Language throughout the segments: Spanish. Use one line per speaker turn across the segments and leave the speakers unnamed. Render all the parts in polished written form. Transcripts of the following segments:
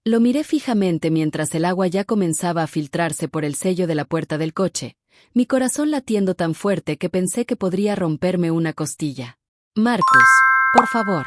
Lo miré fijamente mientras el agua ya comenzaba a filtrarse por el sello de la puerta del coche, mi corazón latiendo tan fuerte que pensé que podría romperme una costilla. Marcus, por favor.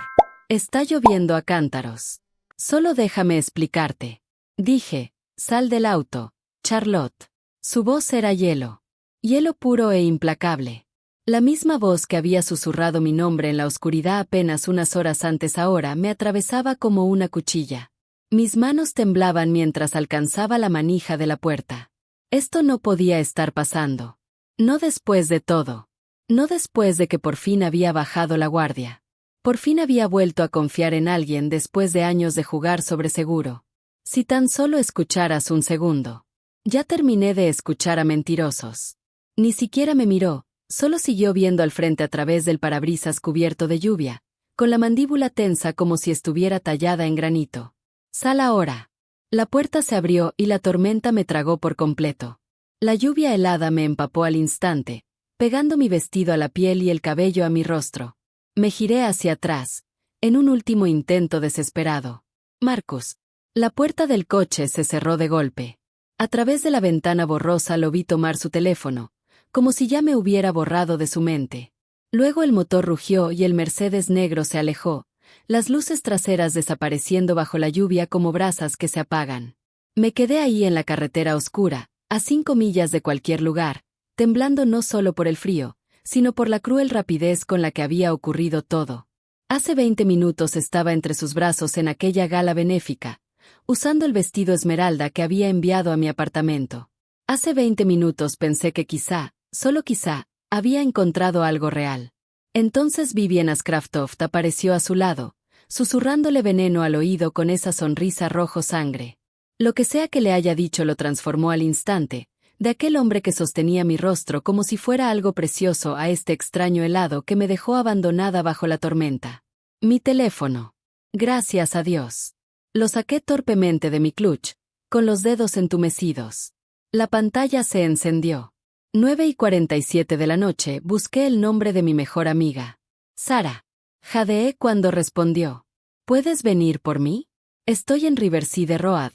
Está lloviendo a cántaros. Solo déjame explicarte. Dije, sal del auto, Charlotte. Su voz era hielo. Hielo puro e implacable. La misma voz que había susurrado mi nombre en la oscuridad apenas unas horas antes ahora me atravesaba como una cuchilla. Mis manos temblaban mientras alcanzaba la manija de la puerta. Esto no podía estar pasando. No después de todo. No después de que por fin había bajado la guardia. Por fin había vuelto a confiar en alguien después de años de jugar sobre seguro. Si tan solo escucharas un segundo. Ya terminé de escuchar a mentirosos. Ni siquiera me miró, solo siguió viendo al frente a través del parabrisas cubierto de lluvia, con la mandíbula tensa como si estuviera tallada en granito. Sal ahora. La puerta se abrió y la tormenta me tragó por completo. La lluvia helada me empapó al instante, pegando mi vestido a la piel y el cabello a mi rostro. Me giré hacia atrás, en un último intento desesperado. Marcus. La puerta del coche se cerró de golpe. A través de la ventana borrosa lo vi tomar su teléfono, como si ya me hubiera borrado de su mente. Luego el motor rugió y el Mercedes negro se alejó, las luces traseras desapareciendo bajo la lluvia como brasas que se apagan. Me quedé ahí en la carretera oscura, a 5 millas de cualquier lugar, temblando no solo por el frío, sino por la cruel rapidez con la que había ocurrido todo. Hace 20 minutos estaba entre sus brazos en aquella gala benéfica, usando el vestido esmeralda que había enviado a mi apartamento. Hace 20 minutos pensé que quizá, solo quizá, había encontrado algo real. Entonces Vivian Ascraftoft apareció a su lado, susurrándole veneno al oído con esa sonrisa rojo sangre. Lo que sea que le haya dicho lo transformó al instante, de aquel hombre que sostenía mi rostro como si fuera algo precioso a este extraño helado que me dejó abandonada bajo la tormenta. Mi teléfono. Gracias a Dios. Lo saqué torpemente de mi clutch, con los dedos entumecidos. La pantalla se encendió. 9:47 de la noche busqué el nombre de mi mejor amiga. Sara. Jadeé cuando respondió. ¿Puedes venir por mí? Estoy en Riverside Road,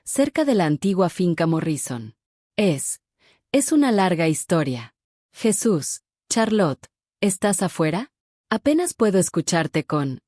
cerca de la antigua finca Morrison. Es una larga historia. Jesús, Charlotte, ¿estás afuera? Apenas puedo escucharte con...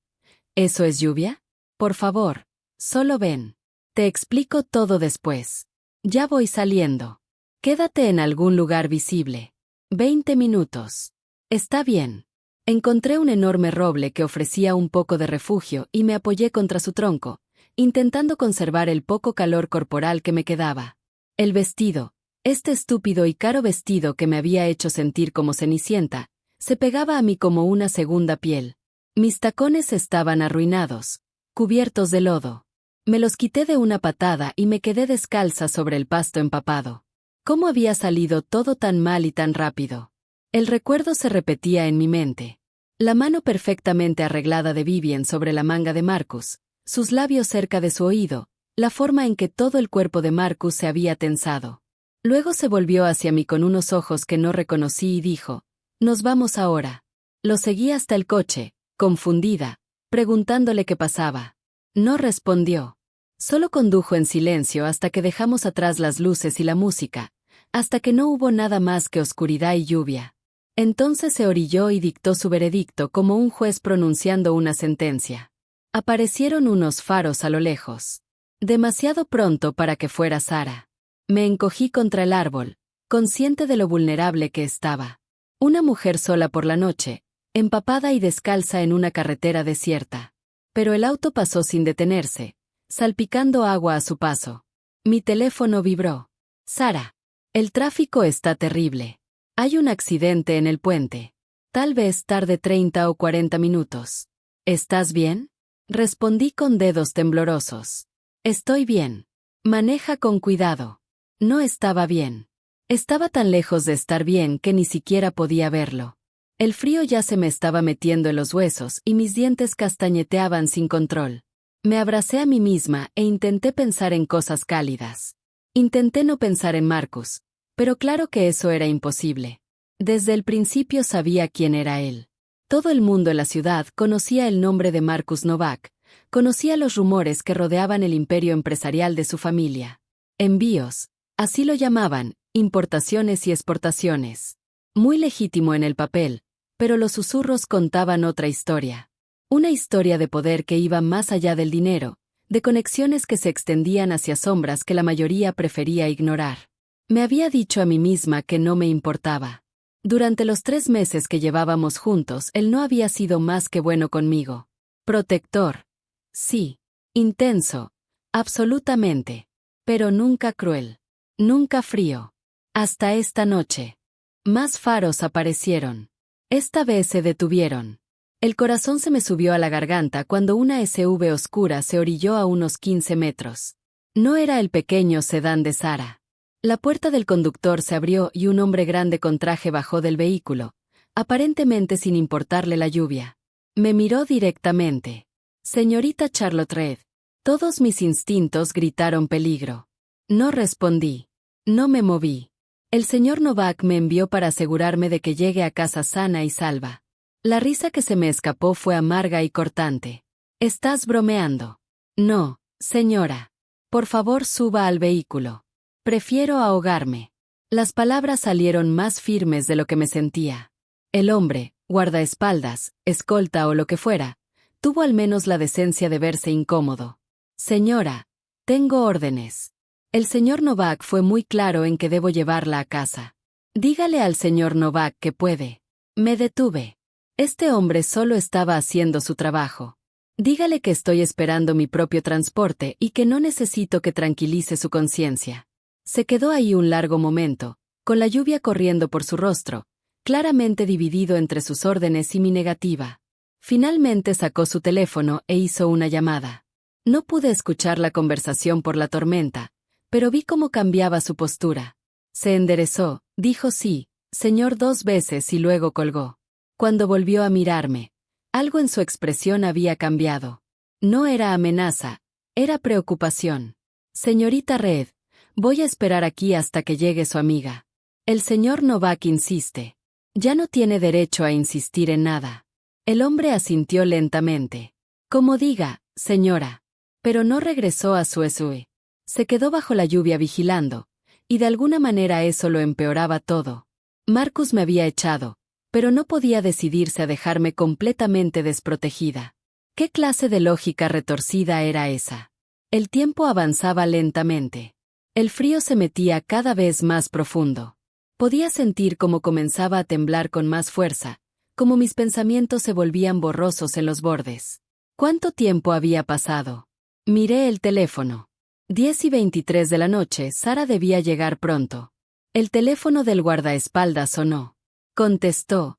¿Eso es lluvia? Por favor, solo ven. Te explico todo después. Ya voy saliendo. Quédate en algún lugar visible. 20 minutos. Está bien. Encontré un enorme roble que ofrecía un poco de refugio y me apoyé contra su tronco, intentando conservar el poco calor corporal que me quedaba. El vestido, este estúpido y caro vestido que me había hecho sentir como Cenicienta, se pegaba a mí como una segunda piel. Mis tacones estaban arruinados, cubiertos de lodo. Me los quité de una patada y me quedé descalza sobre el pasto empapado. ¿Cómo había salido todo tan mal y tan rápido? El recuerdo se repetía en mi mente. La mano perfectamente arreglada de Vivian sobre la manga de Marcus, sus labios cerca de su oído, la forma en que todo el cuerpo de Marcus se había tensado. Luego se volvió hacia mí con unos ojos que no reconocí y dijo, «Nos vamos ahora». Lo seguí hasta el coche, confundida, preguntándole qué pasaba. No respondió. Solo condujo en silencio hasta que dejamos atrás las luces y la música, hasta que no hubo nada más que oscuridad y lluvia. Entonces se orilló y dictó su veredicto como un juez pronunciando una sentencia. Aparecieron unos faros a lo lejos. Demasiado pronto para que fuera Sara. Me encogí contra el árbol, consciente de lo vulnerable que estaba. Una mujer sola por la noche, empapada y descalza en una carretera desierta. Pero el auto pasó sin detenerse, salpicando agua a su paso. Mi teléfono vibró. Sara. El tráfico está terrible. Hay un accidente en el puente. Tal vez tarde 30 o 40 minutos. ¿Estás bien? Respondí con dedos temblorosos. Estoy bien. Maneja con cuidado. No estaba bien. Estaba tan lejos de estar bien que ni siquiera podía verlo. El frío ya se me estaba metiendo en los huesos y mis dientes castañeteaban sin control. Me abracé a mí misma e intenté pensar en cosas cálidas. Intenté no pensar en Marcus, pero claro que eso era imposible. Desde el principio sabía quién era él. Todo el mundo en la ciudad conocía el nombre de Marcus Novak, conocía los rumores que rodeaban el imperio empresarial de su familia. Envíos, así lo llamaban, importaciones y exportaciones. Muy legítimo en el papel, pero los susurros contaban otra historia. Una historia de poder que iba más allá del dinero, de conexiones que se extendían hacia sombras que la mayoría prefería ignorar. Me había dicho a mí misma que no me importaba. Durante los 3 meses que llevábamos juntos, él no había sido más que bueno conmigo. Protector. Sí. Intenso. Absolutamente. Pero nunca cruel. Nunca frío. Hasta esta noche. Más faros aparecieron. Esta vez se detuvieron. El corazón se me subió a la garganta cuando una SUV oscura se orilló a unos 15 metros. No era el pequeño sedán de Sara. La puerta del conductor se abrió y un hombre grande con traje bajó del vehículo, aparentemente sin importarle la lluvia. Me miró directamente. Señorita Charlotte Reed. Todos mis instintos gritaron peligro. No respondí. No me moví. El señor Novak me envió para asegurarme de que llegue a casa sana y salva. La risa que se me escapó fue amarga y cortante. ¿Estás bromeando? No, señora. Por favor, suba al vehículo. Prefiero ahogarme. Las palabras salieron más firmes de lo que me sentía. El hombre, guardaespaldas, escolta o lo que fuera, tuvo al menos la decencia de verse incómodo. Señora, tengo órdenes. El señor Novak fue muy claro en que debo llevarla a casa. Dígale al señor Novak que puede. Me detuve. Este hombre solo estaba haciendo su trabajo. Dígale que estoy esperando mi propio transporte y que no necesito que tranquilice su conciencia. Se quedó ahí un largo momento, con la lluvia corriendo por su rostro, claramente dividido entre sus órdenes y mi negativa. Finalmente sacó su teléfono e hizo una llamada. No pude escuchar la conversación por la tormenta, pero vi cómo cambiaba su postura. Se enderezó, dijo sí, señor 2 veces y luego colgó. Cuando volvió a mirarme, algo en su expresión había cambiado. No era amenaza, era preocupación. Señorita Reed, voy a esperar aquí hasta que llegue su amiga. El señor Novak insiste. Ya no tiene derecho a insistir en nada. El hombre asintió lentamente. Como diga, señora. Pero no regresó a su SUV. Se quedó bajo la lluvia vigilando, y de alguna manera eso lo empeoraba todo. Marcus me había echado, pero no podía decidirse a dejarme completamente desprotegida. ¿Qué clase de lógica retorcida era esa? El tiempo avanzaba lentamente. El frío se metía cada vez más profundo. Podía sentir cómo comenzaba a temblar con más fuerza, como mis pensamientos se volvían borrosos en los bordes. ¿Cuánto tiempo había pasado? Miré el teléfono. 10:23 de la noche, Sara debía llegar pronto. El teléfono del guardaespaldas sonó. Contestó.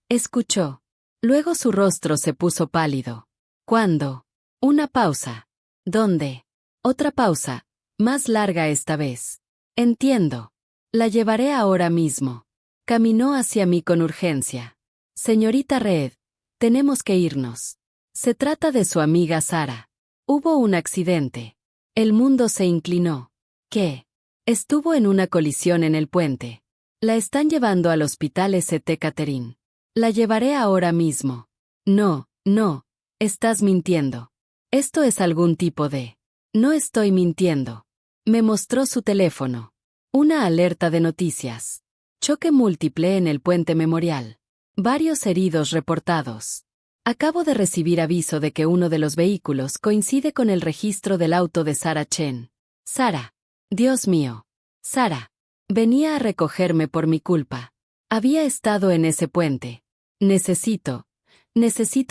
Escuchó. Luego su rostro se puso pálido. ¿Cuándo? Una pausa. ¿Dónde? Otra pausa, más larga esta vez. Entiendo. La llevaré ahora mismo. Caminó hacia mí con urgencia. Señorita Reed, tenemos que irnos. Se trata de su amiga Sara. Hubo un accidente. El mundo se inclinó. ¿Qué? Estuvo en una colisión en el puente. La están llevando al hospital St. Catherine. La llevaré ahora mismo. No, no. Estás mintiendo. Esto es algún tipo de... No estoy mintiendo. Me mostró su teléfono. Una alerta de noticias. Choque múltiple en el puente Memorial. Varios heridos reportados. Acabo de recibir aviso de que uno de los vehículos coincide con el registro del auto de Sara Chen. Sara. Dios mío. Sara. Venía a recogerme por mi culpa. Había estado en ese puente. Necesito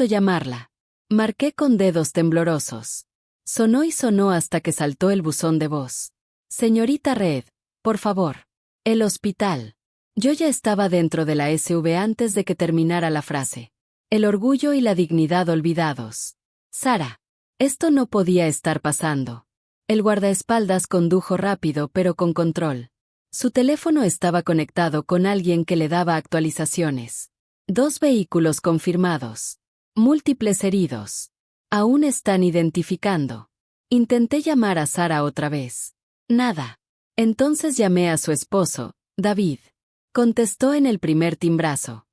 llamarla. Marqué con dedos temblorosos. Sonó y sonó hasta que saltó el buzón de voz. Señorita Reed, por favor. El hospital. Yo ya estaba dentro de la SUV antes de que terminara la frase. El orgullo y la dignidad olvidados. Sara. Esto no podía estar pasando. El guardaespaldas condujo rápido pero con control. Su teléfono estaba conectado con alguien que le daba actualizaciones. 2 vehículos confirmados. Múltiples heridos. Aún están identificando. Intenté llamar a Sara otra vez. Nada. Entonces llamé a su esposo, David. Contestó en el primer timbrazo.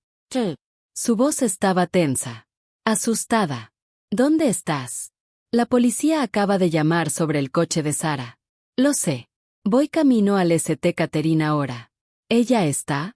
Su voz estaba tensa. Asustada. ¿Dónde estás? La policía acaba de llamar sobre el coche de Sara. Lo sé. Voy camino al St. Catherine ahora. ¿Ella está?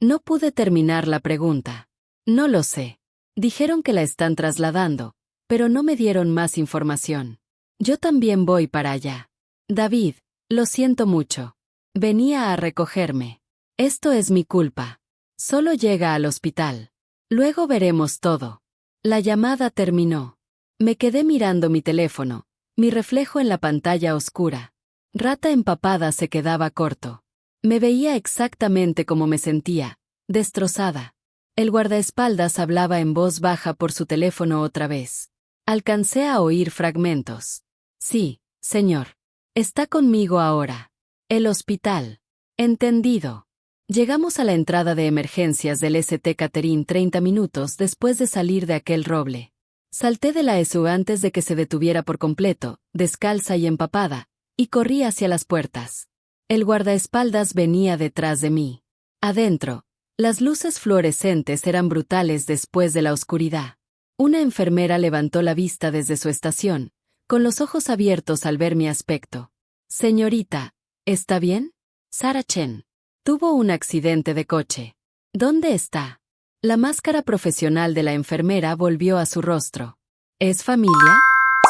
No pude terminar la pregunta. No lo sé. Dijeron que la están trasladando, pero no me dieron más información. Yo también voy para allá. David, lo siento mucho. Venía a recogerme. Esto es mi culpa. Solo llega al hospital. Luego veremos todo. La llamada terminó. Me quedé mirando mi teléfono, mi reflejo en la pantalla oscura. Rata empapada se quedaba corto. Me veía exactamente como me sentía, destrozada. El guardaespaldas hablaba en voz baja por su teléfono otra vez. Alcancé a oír fragmentos. Sí, señor. Está conmigo ahora. El hospital. Entendido. Llegamos a la entrada de emergencias del St. Catherine 30 minutos después de salir de aquel roble. Salté de la ESU antes de que se detuviera por completo, descalza y empapada, y corrí hacia las puertas. El guardaespaldas venía detrás de mí. Adentro, las luces fluorescentes eran brutales después de la oscuridad. Una enfermera levantó la vista desde su estación, con los ojos abiertos al ver mi aspecto. Señorita, ¿está bien? Sara Chen. Tuvo un accidente de coche. ¿Dónde está? La máscara profesional de la enfermera volvió a su rostro. ¿Es familia?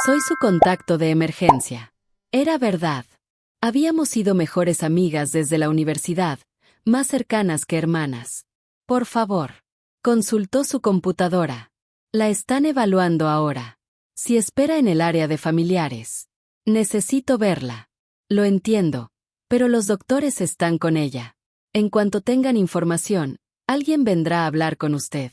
Soy su contacto de emergencia. Era verdad. Habíamos sido mejores amigas desde la universidad, más cercanas que hermanas. Por favor. Consultó su computadora. La están evaluando ahora. Si espera en el área de familiares. Necesito verla. Lo entiendo, pero los doctores están con ella. En cuanto tengan información, alguien vendrá a hablar con usted.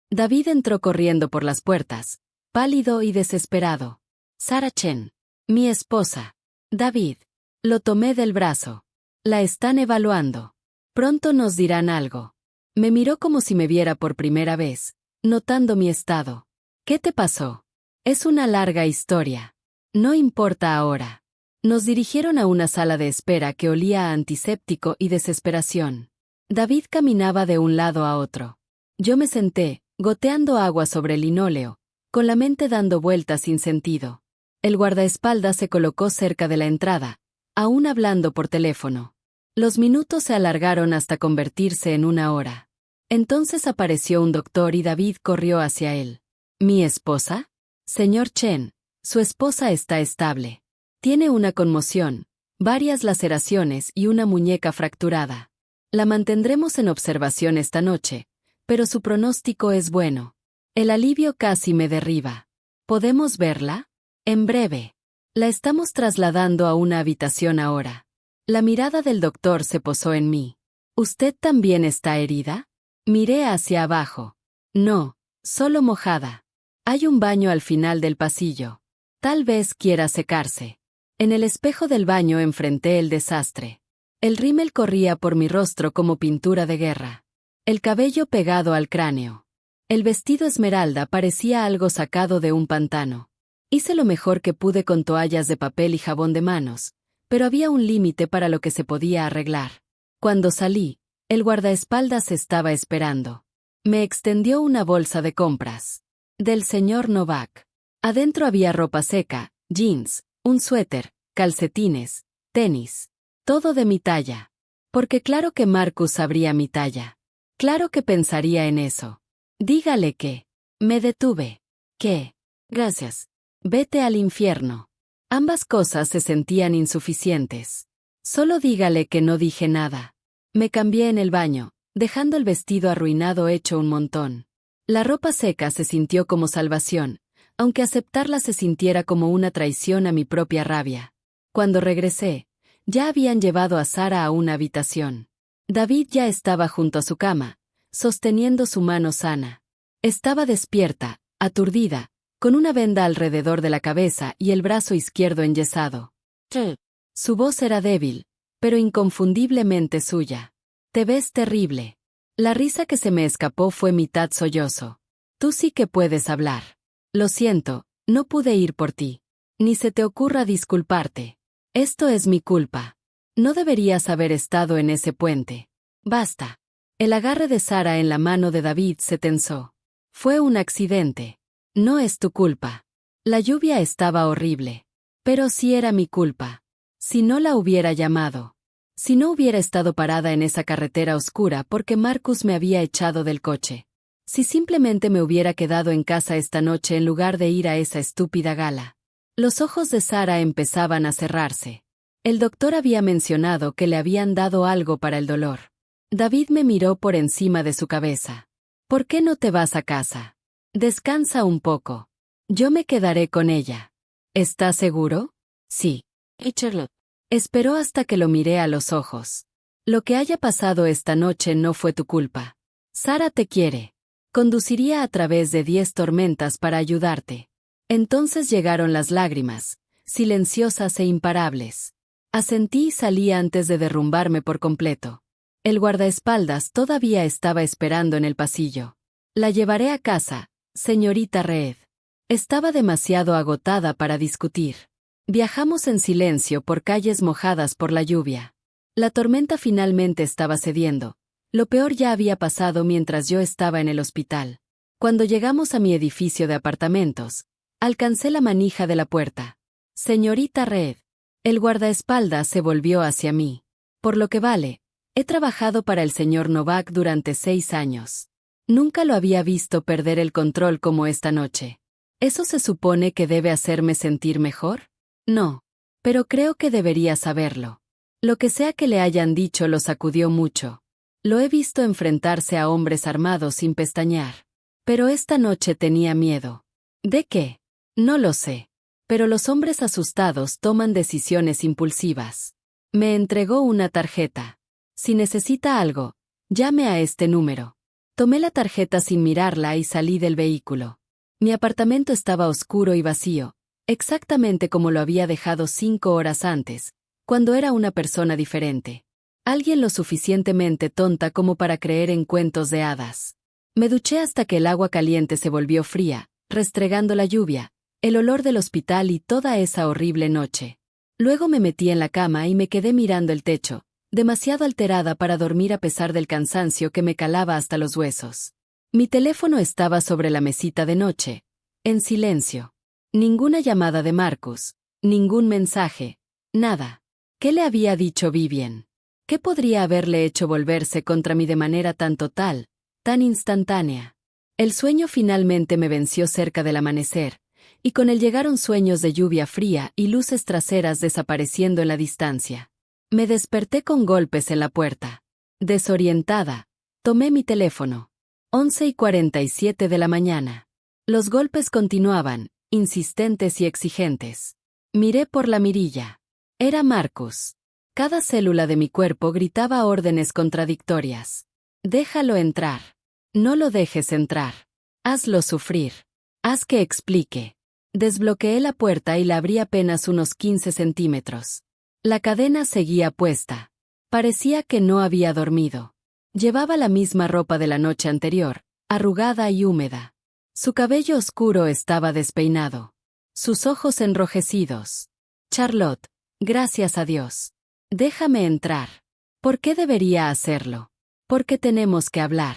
David entró corriendo por las puertas, pálido y desesperado. Sara Chen. Mi esposa. David. Lo tomé del brazo. La están evaluando. Pronto nos dirán algo. Me miró como si me viera por primera vez, notando mi estado. ¿Qué te pasó? Es una larga historia. No importa ahora. Nos dirigieron a una sala de espera que olía a antiséptico y desesperación. David caminaba de un lado a otro. Yo me senté, goteando agua sobre el linóleo, con la mente dando vueltas sin sentido. El guardaespaldas se colocó cerca de la entrada, aún hablando por teléfono. Los minutos se alargaron hasta convertirse en una hora. Entonces apareció un doctor y David corrió hacia él. ¿Mi esposa? Señor Chen, su esposa está estable. Tiene una conmoción, varias laceraciones y una muñeca fracturada. La mantendremos en observación esta noche, pero su pronóstico es bueno. El alivio casi me derriba. ¿Podemos verla? En breve. La estamos trasladando a una habitación ahora. La mirada del doctor se posó en mí. ¿Usted también está herida? Miré hacia abajo. No, solo mojada. Hay un baño al final del pasillo. Tal vez quiera secarse. En el espejo del baño enfrenté el desastre. El rímel corría por mi rostro como pintura de guerra. El cabello pegado al cráneo. El vestido esmeralda parecía algo sacado de un pantano. Hice lo mejor que pude con toallas de papel y jabón de manos, pero había un límite para lo que se podía arreglar. Cuando salí, el guardaespaldas estaba esperando. Me extendió una bolsa de compras. Del señor Novak. Adentro había ropa seca, jeans, un suéter, calcetines, tenis. Todo de mi talla. Porque claro que Marcus sabría mi talla. Claro que pensaría en eso. Dígale que. Me detuve. ¿Qué? Gracias. Vete al infierno. Ambas cosas se sentían insuficientes. Solo dígale que no dije nada. Me cambié en el baño, dejando el vestido arruinado hecho un montón. La ropa seca se sintió como salvación, aunque aceptarla se sintiera como una traición a mi propia rabia. Cuando regresé, ya habían llevado a Sara a una habitación. David ya estaba junto a su cama, sosteniendo su mano sana. Estaba despierta, aturdida, con una venda alrededor de la cabeza y el brazo izquierdo enyesado. Su voz era débil, pero inconfundiblemente suya. Te ves terrible. La risa que se me escapó fue mitad sollozo. Tú sí que puedes hablar. Lo siento, no pude ir por ti. Ni se te ocurra disculparte. Esto es mi culpa. No deberías haber estado en ese puente. Basta. El agarre de Sara en la mano de David se tensó. Fue un accidente. No es tu culpa. La lluvia estaba horrible. Pero sí era mi culpa. Si no la hubiera llamado. Si no hubiera estado parada en esa carretera oscura porque Marcus me había echado del coche. Si simplemente me hubiera quedado en casa esta noche en lugar de ir a esa estúpida gala. Los ojos de Sara empezaban a cerrarse. El doctor había mencionado que le habían dado algo para el dolor. David me miró por encima de su cabeza. ¿Por qué no te vas a casa? Descansa un poco. Yo me quedaré con ella. ¿Estás seguro? Sí. ¿Y Charlotte? Esperó hasta que lo miré a los ojos. Lo que haya pasado esta noche no fue tu culpa. Sara te quiere. Conduciría a través de 10 tormentas para ayudarte. Entonces llegaron las lágrimas, silenciosas e imparables. Asentí y salí antes de derrumbarme por completo. El guardaespaldas todavía estaba esperando en el pasillo. La llevaré a casa, señorita Reed. Estaba demasiado agotada para discutir. Viajamos en silencio por calles mojadas por la lluvia. La tormenta finalmente estaba cediendo. Lo peor ya había pasado mientras yo estaba en el hospital. Cuando llegamos a mi edificio de apartamentos, alcancé la manija de la puerta. Señorita Reed. El guardaespaldas se volvió hacia mí. Por lo que vale, he trabajado para el señor Novak durante 6 años. Nunca lo había visto perder el control como esta noche. ¿Eso se supone que debe hacerme sentir mejor? No. Pero creo que debería saberlo. Lo que sea que le hayan dicho lo sacudió mucho. Lo he visto enfrentarse a hombres armados sin pestañear. Pero esta noche tenía miedo. ¿De qué? No lo sé. Pero los hombres asustados toman decisiones impulsivas. Me entregó una tarjeta. Si necesita algo, llame a este número. Tomé la tarjeta sin mirarla y salí del vehículo. Mi apartamento estaba oscuro y vacío, exactamente como lo había dejado 5 horas antes, cuando era una persona diferente. Alguien lo suficientemente tonta como para creer en cuentos de hadas. Me duché hasta que el agua caliente se volvió fría, restregando la lluvia, el olor del hospital y toda esa horrible noche. Luego me metí en la cama y me quedé mirando el techo, demasiado alterada para dormir a pesar del cansancio que me calaba hasta los huesos. Mi teléfono estaba sobre la mesita de noche, en silencio. Ninguna llamada de Marcus, ningún mensaje, nada. ¿Qué le había dicho Vivian? ¿Qué podría haberle hecho volverse contra mí de manera tan total, tan instantánea? El sueño finalmente me venció cerca del amanecer, y con él llegaron sueños de lluvia fría y luces traseras desapareciendo en la distancia. Me desperté con golpes en la puerta. Desorientada, tomé mi teléfono. 11:47 de la mañana. Los golpes continuaban, insistentes y exigentes. Miré por la mirilla. Era Marcus. Cada célula de mi cuerpo gritaba órdenes contradictorias. Déjalo entrar. No lo dejes entrar. Hazlo sufrir. Haz que explique. Desbloqueé la puerta y la abrí apenas unos 15 centímetros. La cadena seguía puesta. Parecía que no había dormido. Llevaba la misma ropa de la noche anterior, arrugada y húmeda. Su cabello oscuro estaba despeinado. Sus ojos enrojecidos. Charlotte, gracias a Dios. Déjame entrar. ¿Por qué debería hacerlo? Porque tenemos que hablar.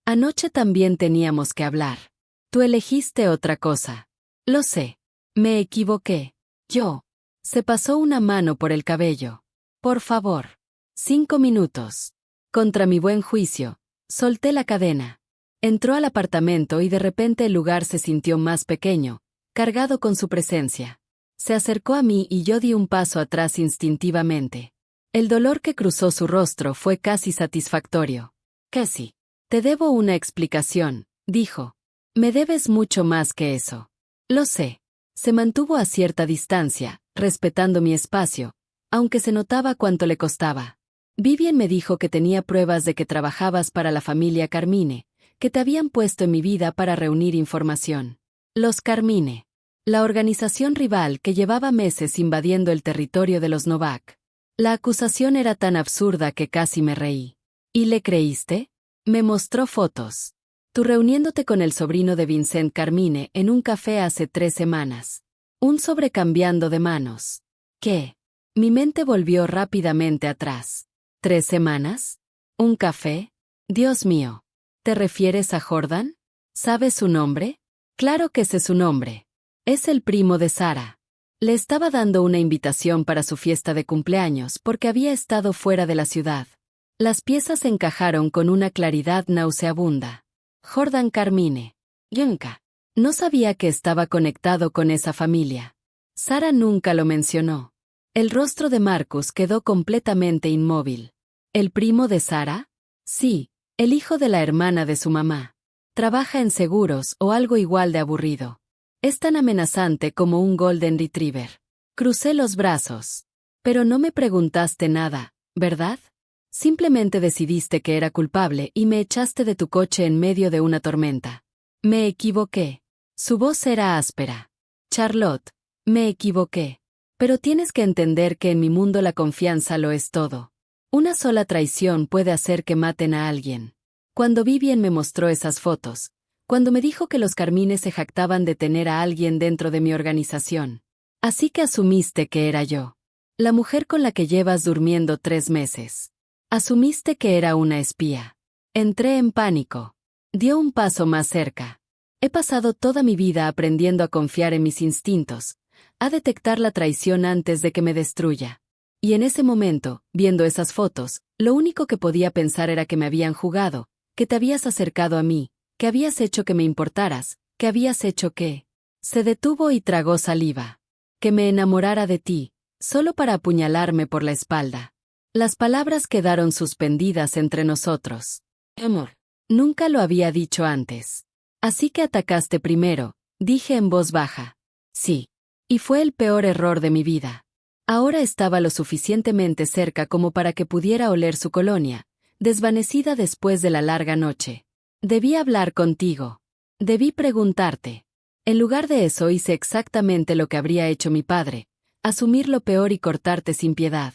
Anoche también teníamos que hablar. Tú elegiste otra cosa. Lo sé. Me equivoqué. Yo. Se pasó una mano por el cabello. Por favor. 5 minutos. Contra mi buen juicio, solté la cadena. Entró al apartamento y de repente el lugar se sintió más pequeño, cargado con su presencia. Se acercó a mí y yo di un paso atrás instintivamente. El dolor que cruzó su rostro fue casi satisfactorio. Cassie, te debo una explicación, dijo. Me debes mucho más que eso. Lo sé. Se mantuvo a cierta distancia, respetando mi espacio, aunque se notaba cuánto le costaba. Vivian me dijo que tenía pruebas de que trabajabas para la familia Carmine, que te habían puesto en mi vida para reunir información. Los Carmine. La organización rival que llevaba meses invadiendo el territorio de los Novak. La acusación era tan absurda que casi me reí. ¿Y le creíste? Me mostró fotos. Tú reuniéndote con el sobrino de Vincent Carmine en un café hace 3 semanas. Un sobrecambiando de manos. ¿Qué? Mi mente volvió rápidamente atrás. ¿3 semanas? ¿Un café? Dios mío. ¿Te refieres a Jordan? ¿Sabes su nombre? Claro que sé su nombre. Es el primo de Sara. Le estaba dando una invitación para su fiesta de cumpleaños porque había estado fuera de la ciudad. Las piezas encajaron con una claridad nauseabunda. Jordan Carmine. Yunka. No sabía que estaba conectado con esa familia. Sara nunca lo mencionó. El rostro de Marcus quedó completamente inmóvil. ¿El primo de Sara? Sí, el hijo de la hermana de su mamá. Trabaja en seguros o algo igual de aburrido. Es tan amenazante como un Golden Retriever. Crucé los brazos. Pero no me preguntaste nada, ¿verdad? Simplemente decidiste que era culpable y me echaste de tu coche en medio de una tormenta. Me equivoqué. Su voz era áspera. Charlotte, me equivoqué. Pero tienes que entender que en mi mundo la confianza lo es todo. Una sola traición puede hacer que maten a alguien. Cuando Vivian me mostró esas fotos, cuando me dijo que los Carmines se jactaban de tener a alguien dentro de mi organización. Así que asumiste que era yo. La mujer con la que llevas durmiendo 3 meses. Asumiste que era una espía. Entré en pánico. Dio un paso más cerca. He pasado toda mi vida aprendiendo a confiar en mis instintos, a detectar la traición antes de que me destruya. Y en ese momento, viendo esas fotos, lo único que podía pensar era que me habían jugado, que te habías acercado a mí, que habías hecho que me importaras, que habías hecho que... Se detuvo y tragó saliva. Que me enamorara de ti, solo para apuñalarme por la espalda. Las palabras quedaron suspendidas entre nosotros. Amor. Nunca lo había dicho antes. Así que atacaste primero, dije en voz baja. Sí. Y fue el peor error de mi vida. Ahora estaba lo suficientemente cerca como para que pudiera oler su colonia, desvanecida después de la larga noche. Debí hablar contigo. Debí preguntarte. En lugar de eso hice exactamente lo que habría hecho mi padre, asumir lo peor y cortarte sin piedad.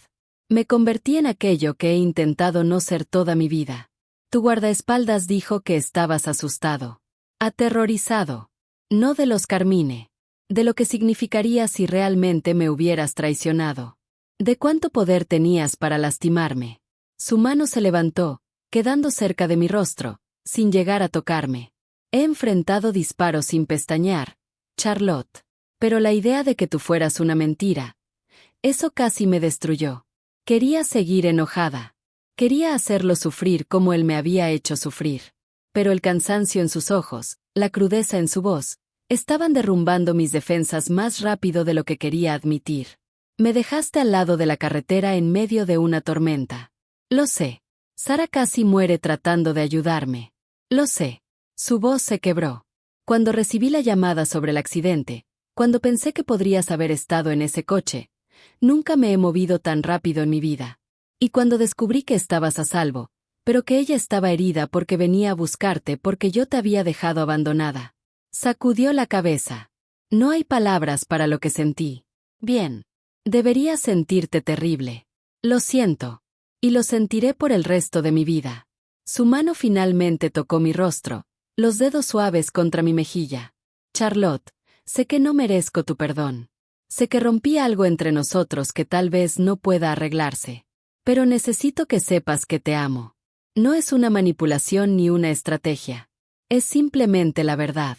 Me convertí en aquello que he intentado no ser toda mi vida. Tu guardaespaldas dijo que estabas asustado. Aterrorizado. No de los Carmine. De lo que significaría si realmente me hubieras traicionado. De cuánto poder tenías para lastimarme. Su mano se levantó, quedando cerca de mi rostro, sin llegar a tocarme. He enfrentado disparos sin pestañear, Charlotte. Pero la idea de que tú fueras una mentira, eso casi me destruyó. Quería seguir enojada. Quería hacerlo sufrir como él me había hecho sufrir. Pero el cansancio en sus ojos, la crudeza en su voz, estaban derrumbando mis defensas más rápido de lo que quería admitir. Me dejaste al lado de la carretera en medio de una tormenta. Lo sé. Sara casi muere tratando de ayudarme. Lo sé. Su voz se quebró. Cuando recibí la llamada sobre el accidente, cuando pensé que podrías haber estado en ese coche, nunca me he movido tan rápido en mi vida. Y cuando descubrí que estabas a salvo, pero que ella estaba herida porque venía a buscarte porque yo te había dejado abandonada. Sacudió la cabeza. No hay palabras para lo que sentí. Bien. Deberías sentirte terrible. Lo siento. Y lo sentiré por el resto de mi vida. Su mano finalmente tocó mi rostro, los dedos suaves contra mi mejilla. Charlotte, sé que no merezco tu perdón. Sé que rompí algo entre nosotros que tal vez no pueda arreglarse. Pero necesito que sepas que te amo. No es una manipulación ni una estrategia. Es simplemente la verdad.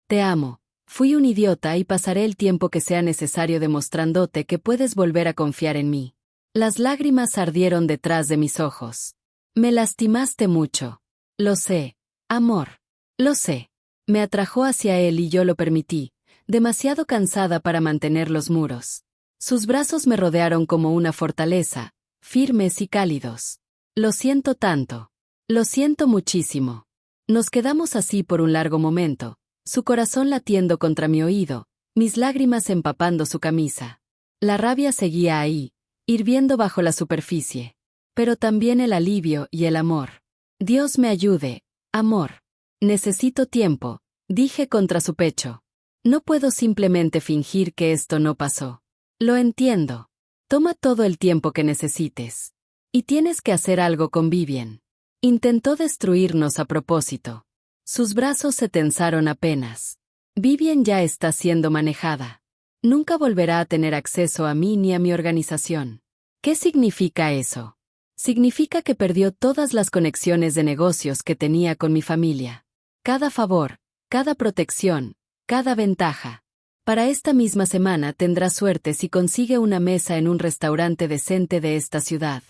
Te amo. Fui un idiota y pasaré el tiempo que sea necesario demostrándote que puedes volver a confiar en mí. Las lágrimas ardieron detrás de mis ojos. Me lastimaste mucho. Lo sé, amor. Lo sé. Me atrajo hacia él y yo lo permití, demasiado cansada para mantener los muros. Sus brazos me rodearon como una fortaleza, firmes y cálidos. Lo siento tanto. Lo siento muchísimo. Nos quedamos así por un largo momento, su corazón latiendo contra mi oído, mis lágrimas empapando su camisa. La rabia seguía ahí, hirviendo bajo la superficie. Pero también el alivio y el amor. Dios me ayude, amor. Necesito tiempo, dije contra su pecho. No puedo simplemente fingir que esto no pasó. Lo entiendo. Toma todo el tiempo que necesites. Y tienes que hacer algo con Vivian. Intentó destruirnos a propósito. Sus brazos se tensaron apenas. Vivian ya está siendo manejada. Nunca volverá a tener acceso a mí ni a mi organización. ¿Qué significa eso? Significa que perdió todas las conexiones de negocios que tenía con mi familia. Cada favor, cada protección, cada ventaja. Para esta misma semana tendrá suerte si consigue una mesa en un restaurante decente de esta ciudad.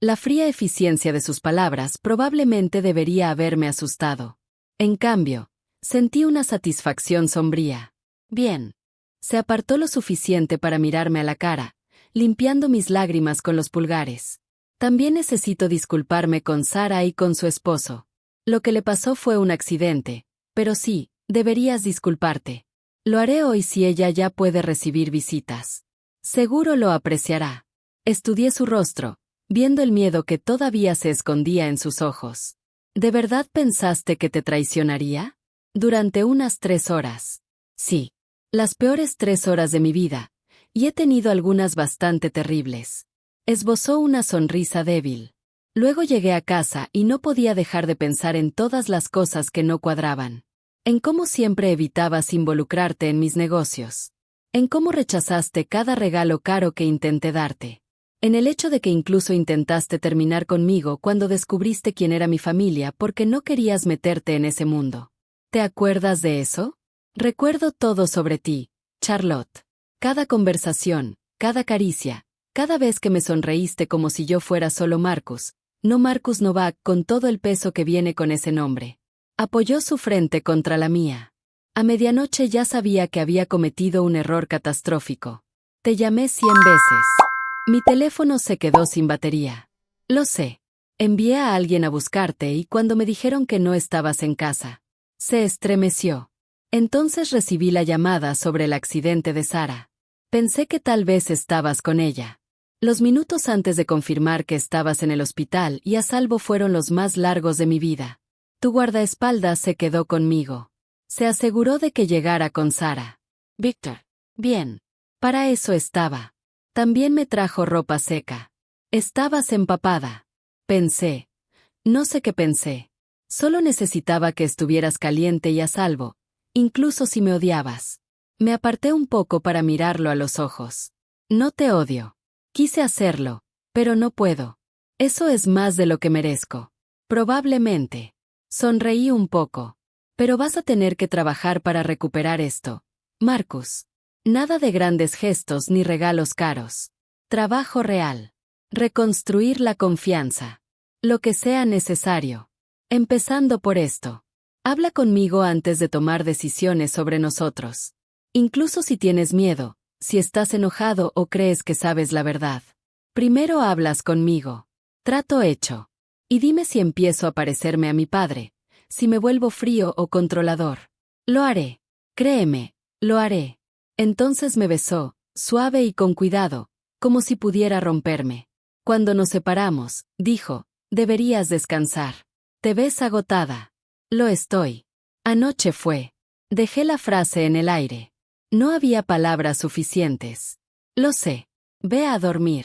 La fría eficiencia de sus palabras probablemente debería haberme asustado. En cambio, sentí una satisfacción sombría. Bien. Se apartó lo suficiente para mirarme a la cara, limpiando mis lágrimas con los pulgares. También necesito disculparme con Sara y con su esposo. Lo que le pasó fue un accidente, pero sí, deberías disculparte. Lo haré hoy si ella ya puede recibir visitas. Seguro lo apreciará. Estudié su rostro, viendo el miedo que todavía se escondía en sus ojos. ¿De verdad pensaste que te traicionaría? Durante unas 3 horas. Sí. Las peores 3 horas de mi vida, y he tenido algunas bastante terribles. Esbozó una sonrisa débil. Luego llegué a casa y no podía dejar de pensar en todas las cosas que no cuadraban. En cómo siempre evitabas involucrarte en mis negocios. En cómo rechazaste cada regalo caro que intenté darte. En el hecho de que incluso intentaste terminar conmigo cuando descubriste quién era mi familia porque no querías meterte en ese mundo. ¿Te acuerdas de eso? Recuerdo todo sobre ti, Charlotte. Cada conversación, cada caricia, cada vez que me sonreíste como si yo fuera solo Marcus, no Marcus Novak con todo el peso que viene con ese nombre. Apoyó su frente contra la mía. A medianoche ya sabía que había cometido un error catastrófico. Te llamé 100 veces. Mi teléfono se quedó sin batería. Lo sé. Envié a alguien a buscarte y cuando me dijeron que no estabas en casa, se estremeció. Entonces recibí la llamada sobre el accidente de Sara. Pensé que tal vez estabas con ella. Los minutos antes de confirmar que estabas en el hospital y a salvo fueron los más largos de mi vida. Tu guardaespaldas se quedó conmigo. Se aseguró de que llegara con Sara. Víctor. Bien. Para eso estaba. También me trajo ropa seca. Estabas empapada. Pensé. No sé qué pensé. Solo necesitaba que estuvieras caliente y a salvo, incluso si me odiabas. Me aparté un poco para mirarlo a los ojos. No te odio. Quise hacerlo, pero no puedo. Eso es más de lo que merezco. Probablemente. Sonreí un poco. Pero vas a tener que trabajar para recuperar esto, Marcus. Nada de grandes gestos ni regalos caros. Trabajo real. Reconstruir la confianza. Lo que sea necesario. Empezando por esto. Habla conmigo antes de tomar decisiones sobre nosotros. Incluso si tienes miedo, si estás enojado o crees que sabes la verdad. Primero hablas conmigo. Trato hecho. Y dime si empiezo a parecerme a mi padre, si me vuelvo frío o controlador. Lo haré. Créeme, lo haré. Entonces me besó, suave y con cuidado, como si pudiera romperme. Cuando nos separamos, dijo, deberías descansar. Te ves agotada. Lo estoy. Anoche fue. Dejé la frase en el aire. No había palabras suficientes. Lo sé. Ve a dormir.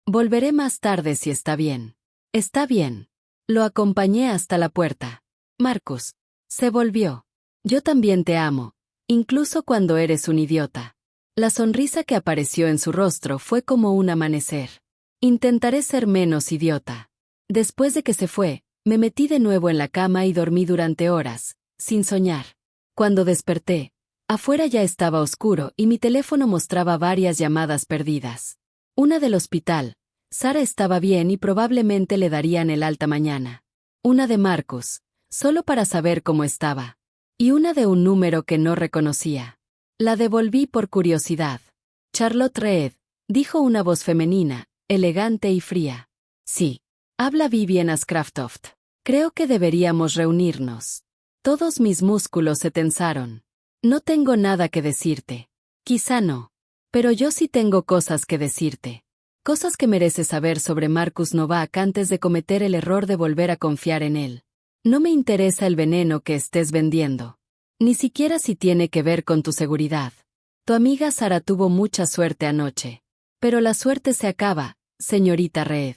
Volveré más tarde si está bien. Está bien. Lo acompañé hasta la puerta. Marcus. Se volvió. Yo también te amo. Incluso cuando eres un idiota. La sonrisa que apareció en su rostro fue como un amanecer. Intentaré ser menos idiota. Después de que se fue, me metí de nuevo en la cama y dormí durante horas, sin soñar. Cuando desperté, afuera ya estaba oscuro y mi teléfono mostraba varias llamadas perdidas. Una del hospital. Sara estaba bien y probablemente le darían el alta mañana. Una de Marcus, solo para saber cómo estaba. Y una de un número que no reconocía. La devolví por curiosidad. Charlotte Reed, dijo una voz femenina, elegante y fría. Sí. Habla Vivian Ascraftoft. Creo que deberíamos reunirnos. Todos mis músculos se tensaron. No tengo nada que decirte. Quizá no. Pero yo sí tengo cosas que decirte. Cosas que mereces saber sobre Marcus Novak antes de cometer el error de volver a confiar en él. No me interesa el veneno que estés vendiendo. Ni siquiera si tiene que ver con tu seguridad. Tu amiga Sara tuvo mucha suerte anoche. Pero la suerte se acaba, señorita Reed.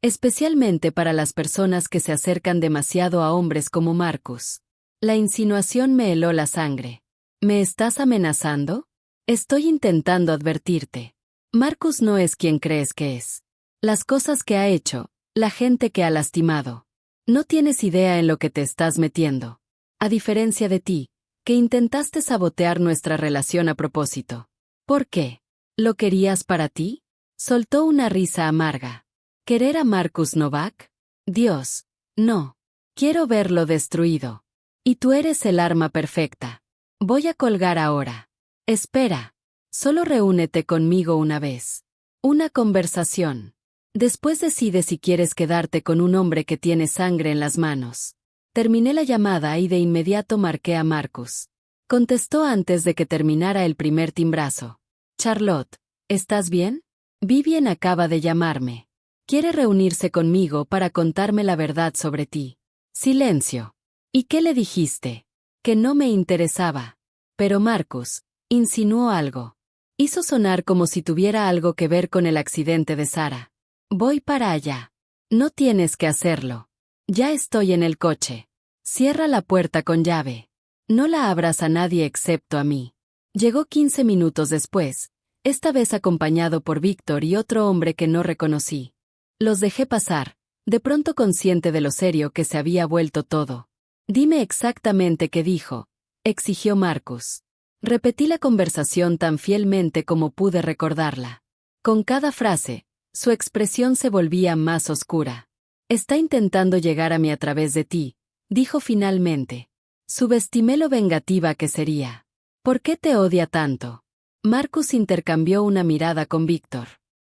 Especialmente para las personas que se acercan demasiado a hombres como Marcus. La insinuación me heló la sangre. ¿Me estás amenazando? Estoy intentando advertirte. Marcus no es quien crees que es. Las cosas que ha hecho, la gente que ha lastimado. No tienes idea en lo que te estás metiendo. A diferencia de ti, que intentaste sabotear nuestra relación a propósito. ¿Por qué? ¿Lo querías para ti? Soltó una risa amarga. ¿Querer a Marcus Novak? Dios, no. Quiero verlo destruido. Y tú eres el arma perfecta. Voy a colgar ahora. Espera. Solo reúnete conmigo una vez. Una conversación. Después decide si quieres quedarte con un hombre que tiene sangre en las manos. Terminé la llamada y de inmediato marqué a Marcus. Contestó antes de que terminara el primer timbrazo. Charlotte, ¿estás bien? Vivien acaba de llamarme. Quiere reunirse conmigo para contarme la verdad sobre ti. Silencio. ¿Y qué le dijiste? Que no me interesaba. Pero Marcus insinuó algo. Hizo sonar como si tuviera algo que ver con el accidente de Sara. Voy para allá. No tienes que hacerlo. Ya estoy en el coche. Cierra la puerta con llave. No la abras a nadie excepto a mí. Llegó 15 minutos después, esta vez acompañado por Víctor y otro hombre que no reconocí. Los dejé pasar, de pronto consciente de lo serio que se había vuelto todo. Dime exactamente qué dijo, exigió Marcus. Repetí la conversación tan fielmente como pude recordarla. Con cada frase, su expresión se volvía más oscura. Está intentando llegar a mí a través de ti, dijo finalmente. Subestimé lo vengativa que sería. ¿Por qué te odia tanto? Marcus intercambió una mirada con Víctor.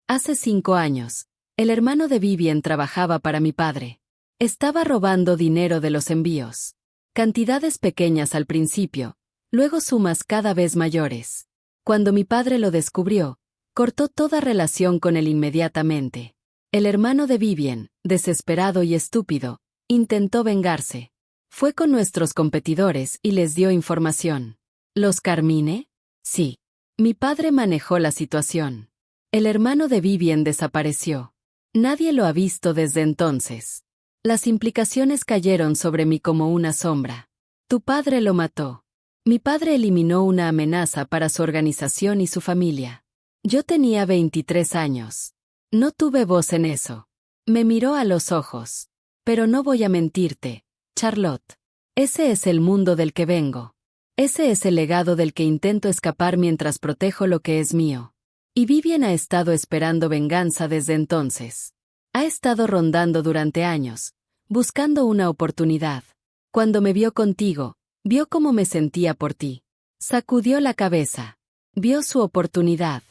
Hace 5 años, el hermano de Vivien trabajaba para mi padre. Estaba robando dinero de los envíos. Cantidades pequeñas al principio, luego sumas cada vez mayores. Cuando mi padre lo descubrió, cortó toda relación con él inmediatamente. El hermano de Vivien, desesperado y estúpido, intentó vengarse. Fue con nuestros competidores y les dio información. ¿Los Carmine? Sí. Mi padre manejó la situación. El hermano de Vivien desapareció. Nadie lo ha visto desde entonces. Las implicaciones cayeron sobre mí como una sombra. Tu padre lo mató. Mi padre eliminó una amenaza para su organización y su familia. Yo tenía 23 años. No tuve voz en eso. Me miró a los ojos. Pero no voy a mentirte, Charlotte. Ese es el mundo del que vengo. Ese es el legado del que intento escapar mientras protejo lo que es mío. Y Vivien ha estado esperando venganza desde entonces. Ha estado rondando durante años, buscando una oportunidad. Cuando me vio contigo, vio cómo me sentía por ti. Sacudió la cabeza. Vio su oportunidad.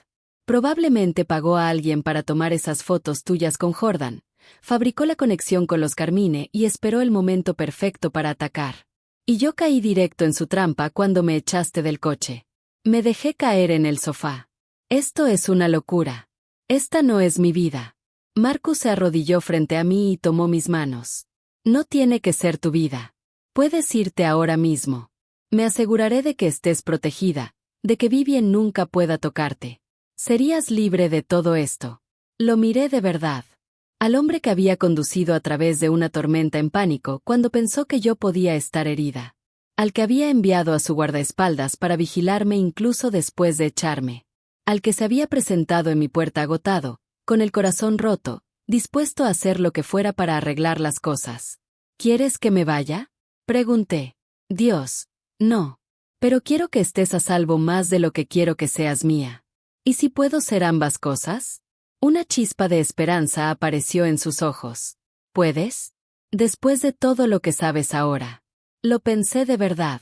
Probablemente pagó a alguien para tomar esas fotos tuyas con Jordan. Fabricó la conexión con los Carmine y esperó el momento perfecto para atacar. Y yo caí directo en su trampa cuando me echaste del coche. Me dejé caer en el sofá. Esto es una locura. Esta no es mi vida. Marcus se arrodilló frente a mí y tomó mis manos. No tiene que ser tu vida. Puedes irte ahora mismo. Me aseguraré de que estés protegida, de que Vivien nunca pueda tocarte. Serías libre de todo esto. Lo miré de verdad. Al hombre que había conducido a través de una tormenta en pánico cuando pensó que yo podía estar herida. Al que había enviado a su guardaespaldas para vigilarme incluso después de echarme. Al que se había presentado en mi puerta agotado, con el corazón roto, dispuesto a hacer lo que fuera para arreglar las cosas. ¿Quieres que me vaya? Pregunté. Dios, no. Pero quiero que estés a salvo más de lo que quiero que seas mía. ¿Y si puedo ser ambas cosas? Una chispa de esperanza apareció en sus ojos. ¿Puedes? Después de todo lo que sabes ahora. Lo pensé de verdad.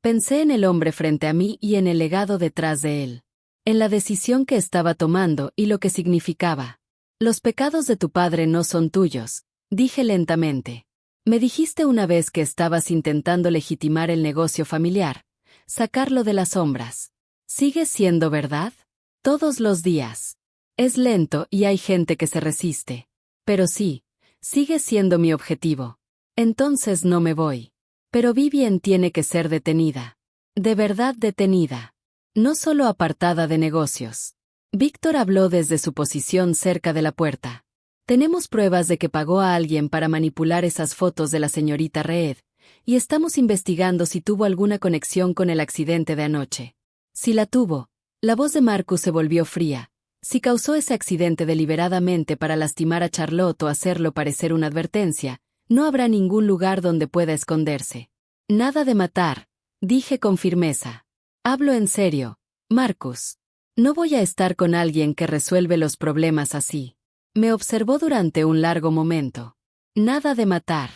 Pensé en el hombre frente a mí y en el legado detrás de él. En la decisión que estaba tomando y lo que significaba. Los pecados de tu padre no son tuyos, dije lentamente. Me dijiste una vez que estabas intentando legitimar el negocio familiar, sacarlo de las sombras. ¿Sigue siendo verdad? Todos los días. Es lento y hay gente que se resiste. Pero sí, sigue siendo mi objetivo. Entonces no me voy. Pero Vivien tiene que ser detenida. De verdad detenida. No solo apartada de negocios. Víctor habló desde su posición cerca de la puerta. Tenemos pruebas de que pagó a alguien para manipular esas fotos de la señorita Reed, y estamos investigando si tuvo alguna conexión con el accidente de anoche. Si la tuvo, la voz de Marcus se volvió fría. Si causó ese accidente deliberadamente para lastimar a Charlotte o hacerlo parecer una advertencia, no habrá ningún lugar donde pueda esconderse. Nada de matar, dije con firmeza. Hablo en serio, Marcus. No voy a estar con alguien que resuelve los problemas así. Me observó durante un largo momento. Nada de matar.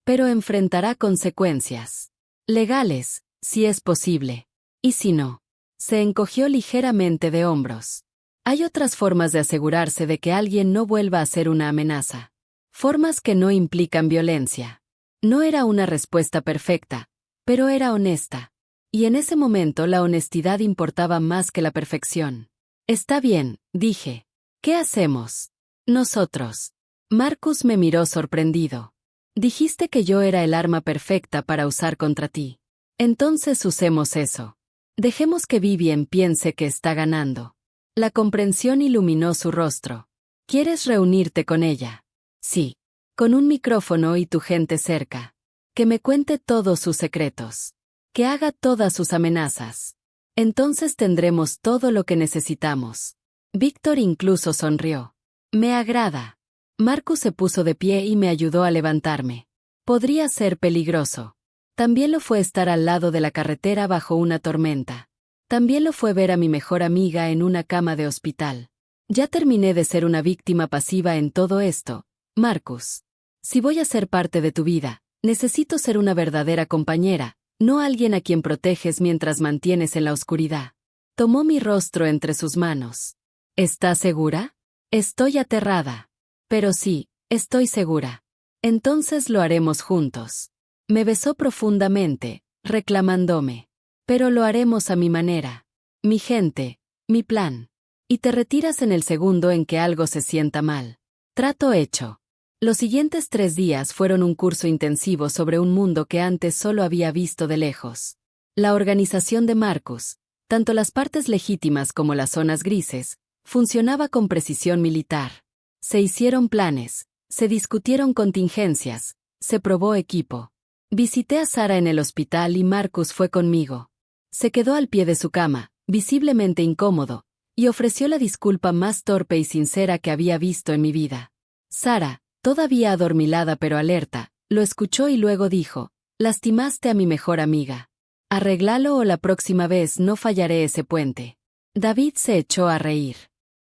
Pero enfrentará consecuencias. Legales, si es posible. ¿Y si no? Se encogió ligeramente de hombros. Hay otras formas de asegurarse de que alguien no vuelva a ser una amenaza. Formas que no implican violencia. No era una respuesta perfecta, pero era honesta. Y en ese momento la honestidad importaba más que la perfección. Está bien, dije. ¿Qué hacemos? Nosotros. Marcus me miró sorprendido. Dijiste que yo era el arma perfecta para usar contra ti. Entonces usemos eso. Dejemos que Vivien piense que está ganando. La comprensión iluminó su rostro. ¿Quieres reunirte con ella? Sí. Con un micrófono y tu gente cerca. Que me cuente todos sus secretos. Que haga todas sus amenazas. Entonces tendremos todo lo que necesitamos. Víctor incluso sonrió. Me agrada. Marcus se puso de pie y me ayudó a levantarme. Podría ser peligroso. También lo fue estar al lado de la carretera bajo una tormenta. También lo fue ver a mi mejor amiga en una cama de hospital. Ya terminé de ser una víctima pasiva en todo esto, Marcus. Si voy a ser parte de tu vida, necesito ser una verdadera compañera, no alguien a quien proteges mientras mantienes en la oscuridad. Tomó mi rostro entre sus manos. ¿Estás segura? Estoy aterrada. Pero sí, estoy segura. Entonces lo haremos juntos. Me besó profundamente, reclamándome. Pero lo haremos a mi manera. Mi gente, mi plan. Y te retiras en el segundo en que algo se sienta mal. Trato hecho. Los siguientes 3 días fueron un curso intensivo sobre un mundo que antes solo había visto de lejos. La organización de Marcus, tanto las partes legítimas como las zonas grises, funcionaba con precisión militar. Se hicieron planes, se discutieron contingencias, se probó equipo. Visité a Sara en el hospital y Marcus fue conmigo. Se quedó al pie de su cama, visiblemente incómodo, y ofreció la disculpa más torpe y sincera que había visto en mi vida. Sara, todavía adormilada pero alerta, lo escuchó y luego dijo, «Lastimaste a mi mejor amiga. Arréglalo o la próxima vez no fallaré ese puente». David se echó a reír.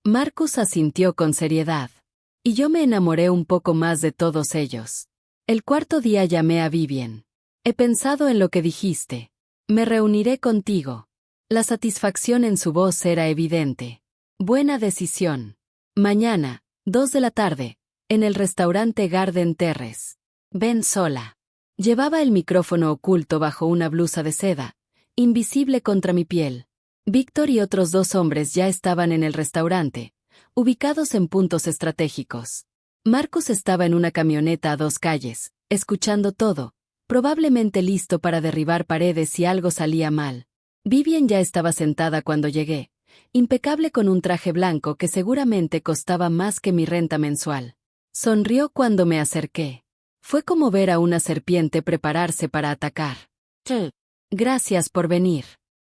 Marcus asintió con seriedad. Y yo me enamoré un poco más de todos ellos. El 4.º día llamé a Vivien. He pensado en lo que dijiste. Me reuniré contigo. La satisfacción en su voz era evidente. Buena decisión. Mañana, 2 de la tarde, en el restaurante Garden Terrace. Ven sola. Llevaba el micrófono oculto bajo una blusa de seda, invisible contra mi piel. Víctor y otros 2 hombres ya estaban en el restaurante, ubicados en puntos estratégicos. Marcus estaba en una camioneta a 2 calles, escuchando todo, probablemente listo para derribar paredes si algo salía mal. Vivien ya estaba sentada cuando llegué, impecable con un traje blanco que seguramente costaba más que mi renta mensual. Sonrió cuando me acerqué. Fue como ver a una serpiente prepararse para atacar. Gracias por venir.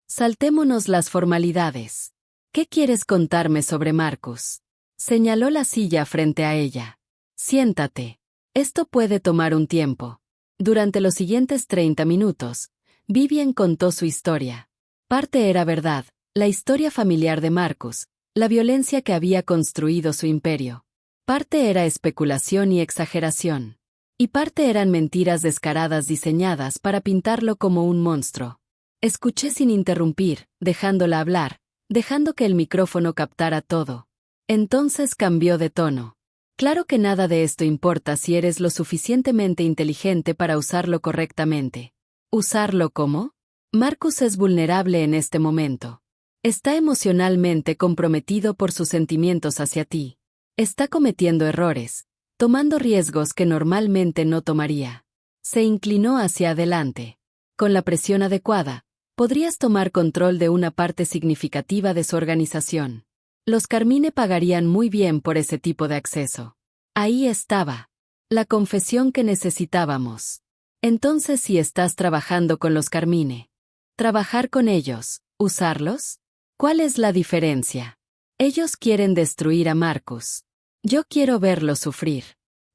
Saltémonos las formalidades. ¿Qué quieres contarme sobre Marcus? Señaló la silla frente a ella. Siéntate. Esto puede tomar un tiempo. Durante los siguientes 30 minutos, Vivien contó su historia. Parte era verdad, la historia familiar de Marcus, la violencia que había construido su imperio. Parte era especulación y exageración. Y parte eran mentiras descaradas diseñadas para pintarlo como un monstruo. Escuché sin interrumpir, dejándola hablar, dejando que el micrófono captara todo. Entonces cambió de tono. Claro que nada de esto importa si eres lo suficientemente inteligente para usarlo correctamente. ¿Usarlo cómo? Marcus es vulnerable en este momento. Está emocionalmente comprometido por sus sentimientos hacia ti. Está cometiendo errores, tomando riesgos que normalmente no tomaría. Se inclinó hacia adelante. Con la presión adecuada, podrías tomar control de una parte significativa de su organización. Los Carmine pagarían muy bien por ese tipo de acceso. Ahí estaba. La confesión que necesitábamos. Entonces, si estás trabajando con los Carmine, ¿trabajar con ellos, usarlos? ¿Cuál es la diferencia? Ellos quieren destruir a Marcus. Yo quiero verlo sufrir.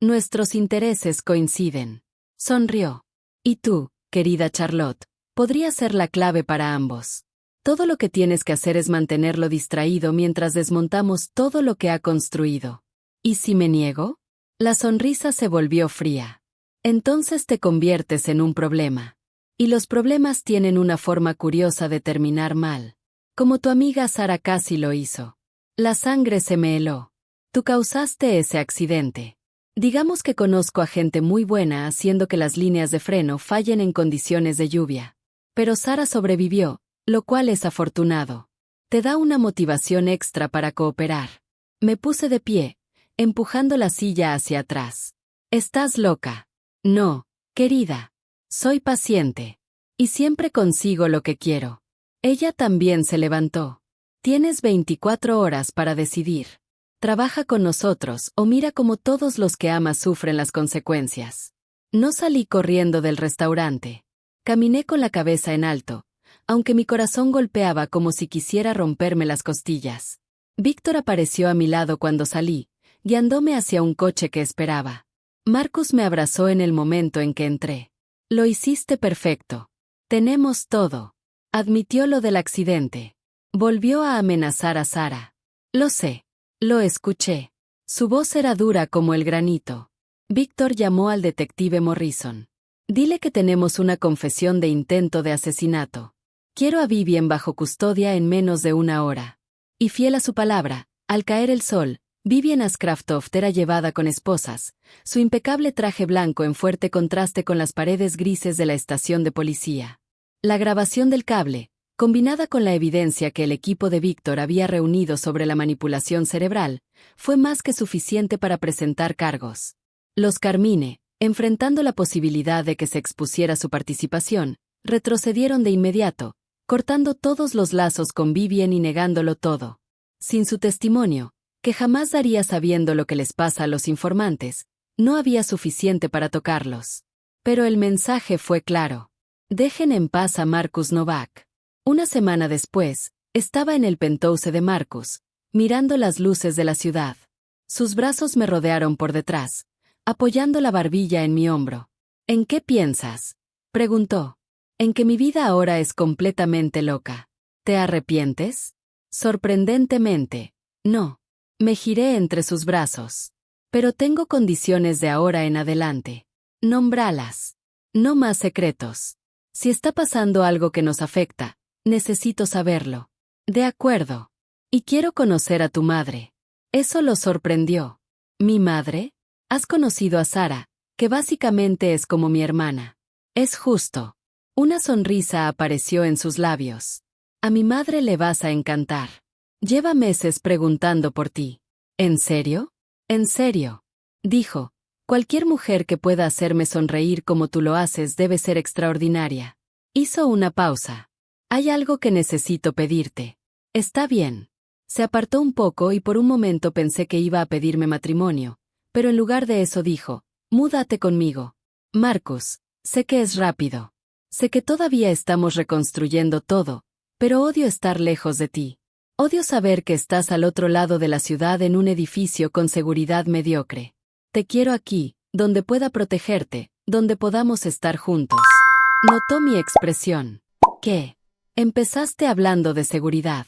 Nuestros intereses coinciden. Sonrió. ¿Y tú, querida Charlotte? Podría ser la clave para ambos. Todo lo que tienes que hacer es mantenerlo distraído mientras desmontamos todo lo que ha construido. ¿Y si me niego? La sonrisa se volvió fría. Entonces te conviertes en un problema. Y los problemas tienen una forma curiosa de terminar mal. Como tu amiga Sara casi lo hizo. La sangre se me heló. Tú causaste ese accidente. Digamos que conozco a gente muy buena haciendo que las líneas de freno fallen en condiciones de lluvia. Pero Sara sobrevivió, lo cual es afortunado. Te da una motivación extra para cooperar. Me puse de pie, empujando la silla hacia atrás. ¿Estás loca? No, querida. Soy paciente. Y siempre consigo lo que quiero. Ella también se levantó. Tienes 24 horas para decidir. Trabaja con nosotros o mira cómo todos los que amas sufren las consecuencias. No salí corriendo del restaurante. Caminé con la cabeza en alto, aunque mi corazón golpeaba como si quisiera romperme las costillas. Víctor apareció a mi lado cuando salí, guiándome hacia un coche que esperaba. Marcus me abrazó en el momento en que entré. Lo hiciste perfecto. Tenemos todo. Admitió lo del accidente. Volvió a amenazar a Sara. Lo sé. Lo escuché. Su voz era dura como el granito. Víctor llamó al detective Morrison. Dile que tenemos una confesión de intento de asesinato. Quiero a Vivien bajo custodia en menos de una hora. Y fiel a su palabra, al caer el sol, Vivien Ashcroft era llevada con esposas, su impecable traje blanco en fuerte contraste con las paredes grises de la estación de policía. La grabación del cable, combinada con la evidencia que el equipo de Víctor había reunido sobre la manipulación cerebral, fue más que suficiente para presentar cargos. Los Carmine, enfrentando la posibilidad de que se expusiera su participación, retrocedieron de inmediato, cortando todos los lazos con Vivien y negándolo todo. Sin su testimonio, que jamás daría sabiendo lo que les pasa a los informantes, no había suficiente para tocarlos. Pero el mensaje fue claro. Dejen en paz a Marcus Novak. Una semana después, estaba en el penthouse de Marcus, mirando las luces de la ciudad. Sus brazos me rodearon por detrás, apoyando la barbilla en mi hombro. ¿En qué piensas?, preguntó. En que mi vida ahora es completamente loca. ¿Te arrepientes? Sorprendentemente, no. Me giré entre sus brazos. Pero tengo condiciones de ahora en adelante. Nómbralas. No más secretos. Si está pasando algo que nos afecta, necesito saberlo. De acuerdo. Y quiero conocer a tu madre. Eso lo sorprendió. ¿Mi madre? Has conocido a Sara, que básicamente es como mi hermana. Es justo. Una sonrisa apareció en sus labios. A mi madre le vas a encantar. Lleva meses preguntando por ti. ¿En serio? En serio. Dijo. Cualquier mujer que pueda hacerme sonreír como tú lo haces debe ser extraordinaria. Hizo una pausa. Hay algo que necesito pedirte. Está bien. Se apartó un poco y por un momento pensé que iba a pedirme matrimonio, pero en lugar de eso dijo, múdate conmigo. Marcus, sé que es rápido. Sé que todavía estamos reconstruyendo todo, pero odio estar lejos de ti. Odio saber que estás al otro lado de la ciudad en un edificio con seguridad mediocre. Te quiero aquí, donde pueda protegerte, donde podamos estar juntos. Notó mi expresión. ¿Qué? Empezaste hablando de seguridad.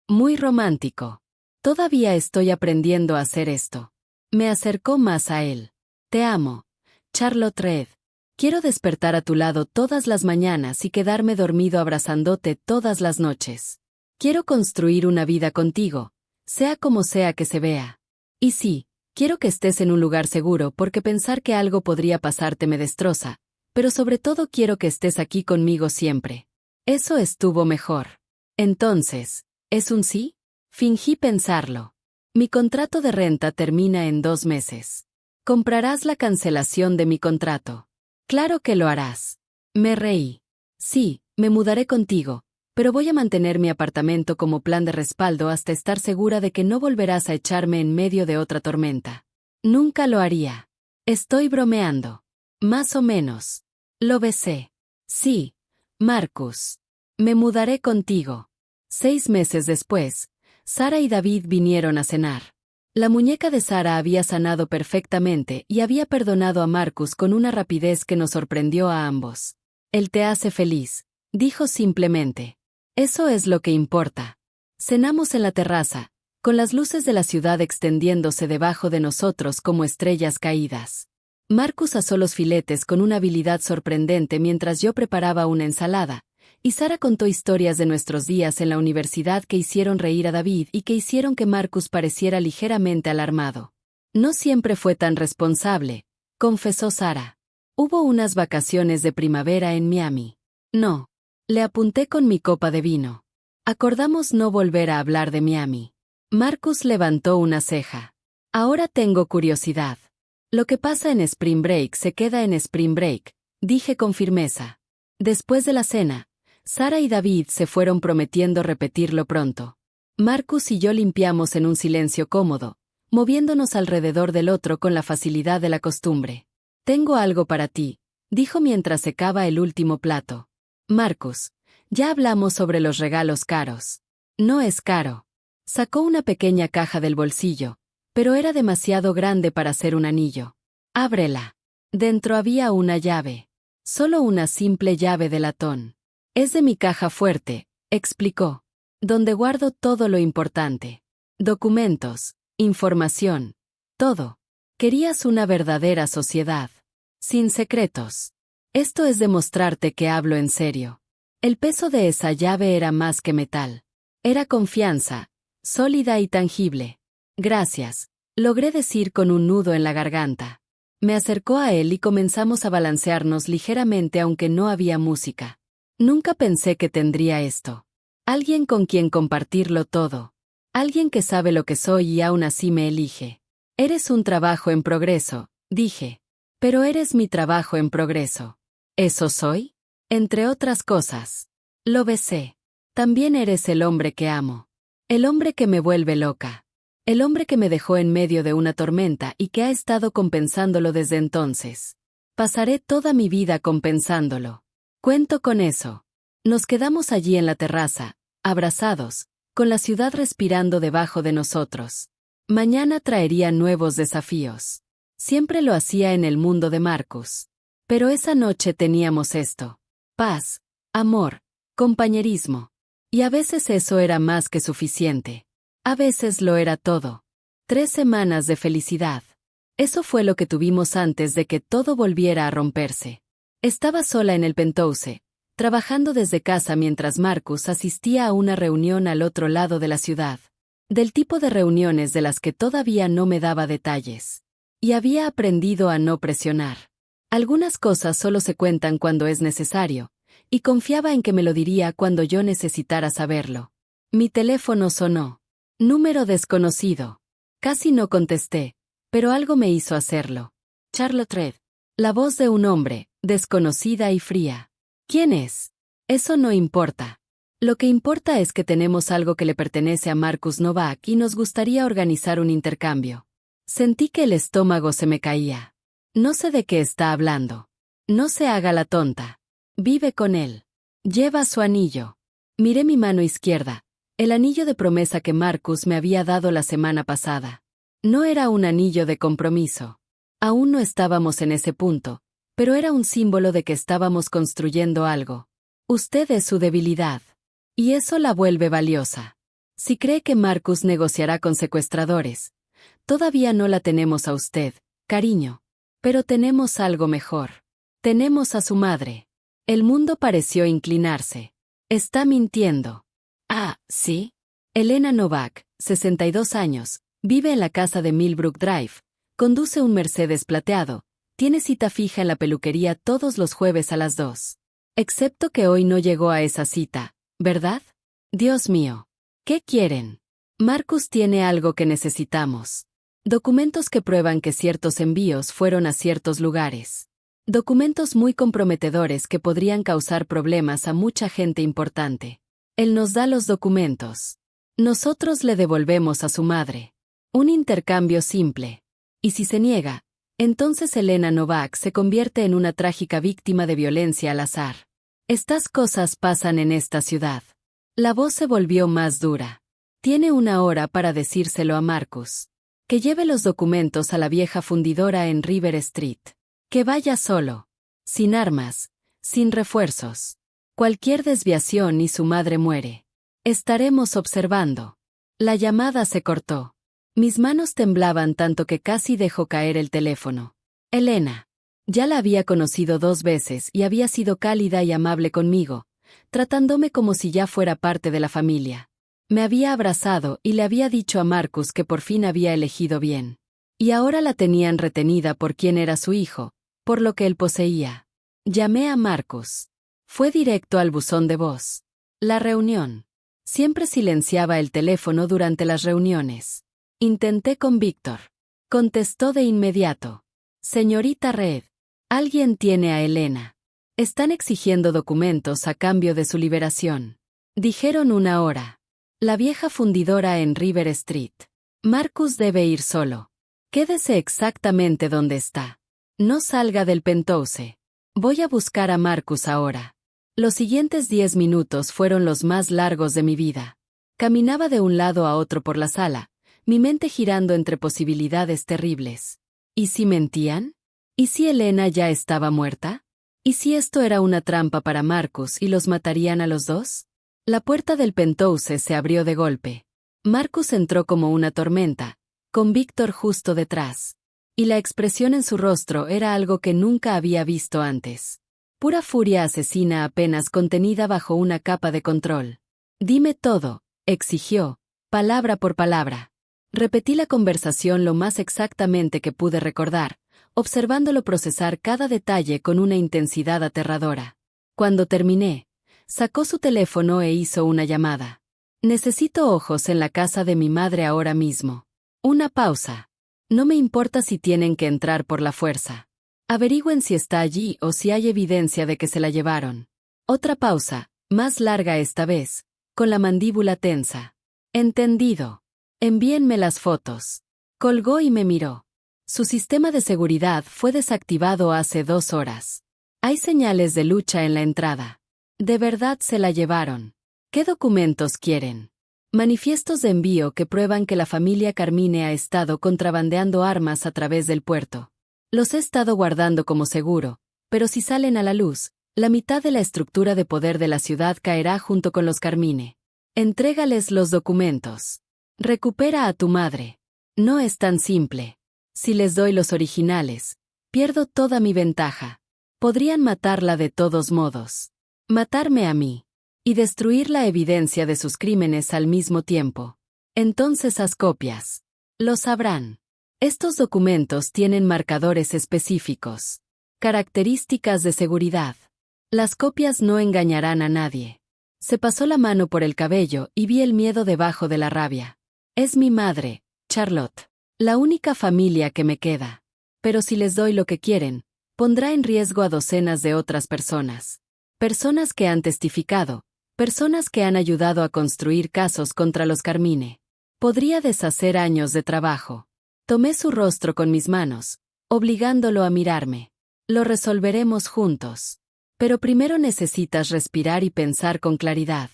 Muy romántico. Todavía estoy aprendiendo a hacer esto. Me acercó más a él. Te amo, Charlotte Reed. Quiero despertar a tu lado todas las mañanas y quedarme dormido abrazándote todas las noches. Quiero construir una vida contigo, sea como sea que se vea. Y sí, quiero que estés en un lugar seguro porque pensar que algo podría pasarte me destroza, pero sobre todo quiero que estés aquí conmigo siempre. Eso estuvo mejor. Entonces, ¿es un sí? Fingí pensarlo. Mi contrato de renta termina en 2 meses. ¿Comprarás la cancelación de mi contrato? Claro que lo harás. Me reí. Sí, me mudaré contigo, pero voy a mantener mi apartamento como plan de respaldo hasta estar segura de que no volverás a echarme en medio de otra tormenta. Nunca lo haría. Estoy bromeando. Más o menos. Lo besé. Sí, Marcus. Me mudaré contigo. 6 meses después, Sara y David vinieron a cenar. La muñeca de Sara había sanado perfectamente y había perdonado a Marcus con una rapidez que nos sorprendió a ambos. Él te hace feliz, dijo simplemente. Eso es lo que importa. Cenamos en la terraza, con las luces de la ciudad extendiéndose debajo de nosotros como estrellas caídas. Marcus asó los filetes con una habilidad sorprendente mientras yo preparaba una ensalada, y Sara contó historias de nuestros días en la universidad que hicieron reír a David y que hicieron que Marcus pareciera ligeramente alarmado. No siempre fue tan responsable, confesó Sara. Hubo unas vacaciones de primavera en Miami. No. Le apunté con mi copa de vino. Acordamos no volver a hablar de Miami. Marcus levantó una ceja. Ahora tengo curiosidad. Lo que pasa en Spring Break se queda en Spring Break, dije con firmeza. Después de la cena, Sara y David se fueron prometiendo repetirlo pronto. Marcus y yo limpiamos en un silencio cómodo, moviéndonos alrededor del otro con la facilidad de la costumbre. Tengo algo para ti, dijo mientras secaba el último plato. Marcus, ya hablamos sobre los regalos caros. No es caro. Sacó una pequeña caja del bolsillo, pero era demasiado grande para ser un anillo. Ábrela. Dentro había una llave. Solo una simple llave de latón. Es de mi caja fuerte, explicó. Donde guardo todo lo importante. Documentos, información, todo. Querías una verdadera sociedad. Sin secretos. Esto es demostrarte que hablo en serio. El peso de esa llave era más que metal. Era confianza, sólida y tangible. Gracias, logré decir con un nudo en la garganta. Me acercó a él y comenzamos a balancearnos ligeramente aunque no había música. Nunca pensé que tendría esto. Alguien con quien compartirlo todo. Alguien que sabe lo que soy y aún así me elige. Eres un trabajo en progreso, dije. Pero eres mi trabajo en progreso. ¿Eso soy? Entre otras cosas. Lo besé. También eres el hombre que amo. El hombre que me vuelve loca. El hombre que me dejó en medio de una tormenta y que ha estado compensándolo desde entonces. Pasaré toda mi vida compensándolo. Cuento con eso. Nos quedamos allí en la terraza, abrazados, con la ciudad respirando debajo de nosotros. Mañana traería nuevos desafíos. Siempre lo hacía en el mundo de Marcus. Pero esa noche teníamos esto. Paz, amor, compañerismo. Y a veces eso era más que suficiente. A veces lo era todo. 3 semanas de felicidad. Eso fue lo que tuvimos antes de que todo volviera a romperse. Estaba sola en el penthouse, trabajando desde casa mientras Marcus asistía a una reunión al otro lado de la ciudad. Del tipo de reuniones de las que todavía no me daba detalles. Y había aprendido a no presionar. Algunas cosas solo se cuentan cuando es necesario, y confiaba en que me lo diría cuando yo necesitara saberlo. Mi teléfono sonó. Número desconocido. Casi no contesté, pero algo me hizo hacerlo. Charlotte Reed. La voz de un hombre, desconocida y fría. ¿Quién es? Eso no importa. Lo que importa es que tenemos algo que le pertenece a Marcus Novak y nos gustaría organizar un intercambio. Sentí que el estómago se me caía. No sé de qué está hablando. No se haga la tonta. Vive con él. Lleva su anillo. Miré mi mano izquierda, el anillo de promesa que Marcus me había dado la semana pasada. No era un anillo de compromiso. Aún no estábamos en ese punto, pero era un símbolo de que estábamos construyendo algo. Usted es su debilidad. Y eso la vuelve valiosa. Si cree que Marcus negociará con secuestradores, todavía no la tenemos a usted, cariño. Pero tenemos algo mejor. Tenemos a su madre. El mundo pareció inclinarse. Está mintiendo. Ah, ¿sí? Elena Novak, 62 años, vive en la casa de Millbrook Drive, conduce un Mercedes plateado, tiene cita fija en la peluquería todos los jueves a las 2. Excepto que hoy no llegó a esa cita, ¿verdad? Dios mío. ¿Qué quieren? Marcus tiene algo que necesitamos. Documentos que prueban que ciertos envíos fueron a ciertos lugares. Documentos muy comprometedores que podrían causar problemas a mucha gente importante. Él nos da los documentos. Nosotros le devolvemos a su madre. Un intercambio simple. Y si se niega, entonces Elena Novak se convierte en una trágica víctima de violencia al azar. Estas cosas pasan en esta ciudad. La voz se volvió más dura. Tiene 1 hora para decírselo a Marcus. Que lleve los documentos a la vieja fundidora en River Street. Que vaya solo. Sin armas. Sin refuerzos. Cualquier desviación y su madre muere. Estaremos observando. La llamada se cortó. Mis manos temblaban tanto que casi dejó caer el teléfono. Elena. Ya la había conocido 2 veces y había sido cálida y amable conmigo, tratándome como si ya fuera parte de la familia. Me había abrazado y le había dicho a Marcus que por fin había elegido bien. Y ahora la tenían retenida por quien era su hijo, por lo que él poseía. Llamé a Marcus. Fue directo al buzón de voz. La reunión. Siempre silenciaba el teléfono durante las reuniones. Intenté con Víctor. Contestó de inmediato. Señorita Red. Alguien tiene a Elena. Están exigiendo documentos a cambio de su liberación. Dijeron 1 hora. La vieja fundidora en River Street. Marcus debe ir solo. Quédese exactamente donde está. No salga del penthouse. Voy a buscar a Marcus ahora. Los siguientes 10 minutos fueron los más largos de mi vida. Caminaba de un lado a otro por la sala, mi mente girando entre posibilidades terribles. ¿Y si mentían? ¿Y si Elena ya estaba muerta? ¿Y si esto era una trampa para Marcus y los matarían a los dos? La puerta del penthouse se abrió de golpe. Marcus entró como una tormenta, con Víctor justo detrás. Y la expresión en su rostro era algo que nunca había visto antes. Pura furia asesina apenas contenida bajo una capa de control. Dime todo, exigió, palabra por palabra. Repetí la conversación lo más exactamente que pude recordar, observándolo procesar cada detalle con una intensidad aterradora. Cuando terminé, sacó su teléfono e hizo una llamada. Necesito ojos en la casa de mi madre ahora mismo. Una pausa. No me importa si tienen que entrar por la fuerza. Averigüen si está allí o si hay evidencia de que se la llevaron. Otra pausa, más larga esta vez, con la mandíbula tensa. Entendido. Envíenme las fotos. Colgó y me miró. Su sistema de seguridad fue desactivado hace 2 horas. Hay señales de lucha en la entrada. De verdad se la llevaron. ¿Qué documentos quieren? Manifiestos de envío que prueban que la familia Carmine ha estado contrabandeando armas a través del puerto. Los he estado guardando como seguro, pero si salen a la luz, la mitad de la estructura de poder de la ciudad caerá junto con los Carmine. Entrégales los documentos. Recupera a tu madre. No es tan simple. Si les doy los originales, pierdo toda mi ventaja. Podrían matarla de todos modos. Matarme a mí. Y destruir la evidencia de sus crímenes al mismo tiempo. Entonces haz copias. Lo sabrán. Estos documentos tienen marcadores específicos. Características de seguridad. Las copias no engañarán a nadie. Se pasó la mano por el cabello y vi el miedo debajo de la rabia. Es mi madre, Charlotte. La única familia que me queda. Pero si les doy lo que quieren, pondrá en riesgo a docenas de otras personas. Personas que han testificado. Personas que han ayudado a construir casos contra los Carmine. Podría deshacer años de trabajo. Tomé su rostro con mis manos, obligándolo a mirarme. Lo resolveremos juntos. Pero primero necesitas respirar y pensar con claridad.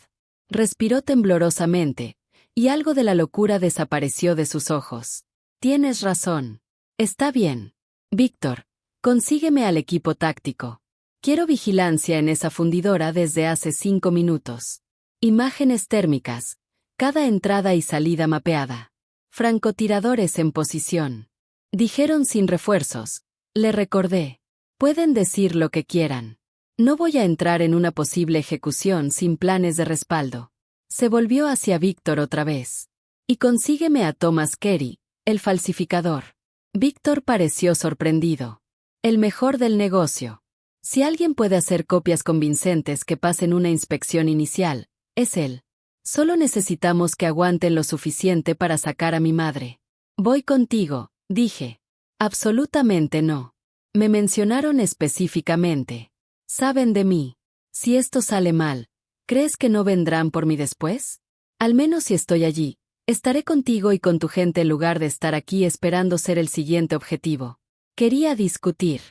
Respiró temblorosamente, y algo de la locura desapareció de sus ojos. Tienes razón. Está bien. Víctor, consígueme al equipo táctico. Quiero vigilancia en esa fundidora desde hace 5 minutos. Imágenes térmicas, cada entrada y salida mapeada. Francotiradores en posición. Dijeron sin refuerzos. Le recordé. Pueden decir lo que quieran. No voy a entrar en una posible ejecución sin planes de respaldo. Se volvió hacia Víctor otra vez. Y consígueme a Thomas Carey, el falsificador. Víctor pareció sorprendido. El mejor del negocio. Si alguien puede hacer copias convincentes que pasen una inspección inicial, es él. Solo necesitamos que aguanten lo suficiente para sacar a mi madre. Voy contigo, dije. Absolutamente no. Me mencionaron específicamente. Saben de mí. Si esto sale mal, ¿crees que no vendrán por mí después? Al menos si estoy allí, estaré contigo y con tu gente en lugar de estar aquí esperando ser el siguiente objetivo. Quería discutir.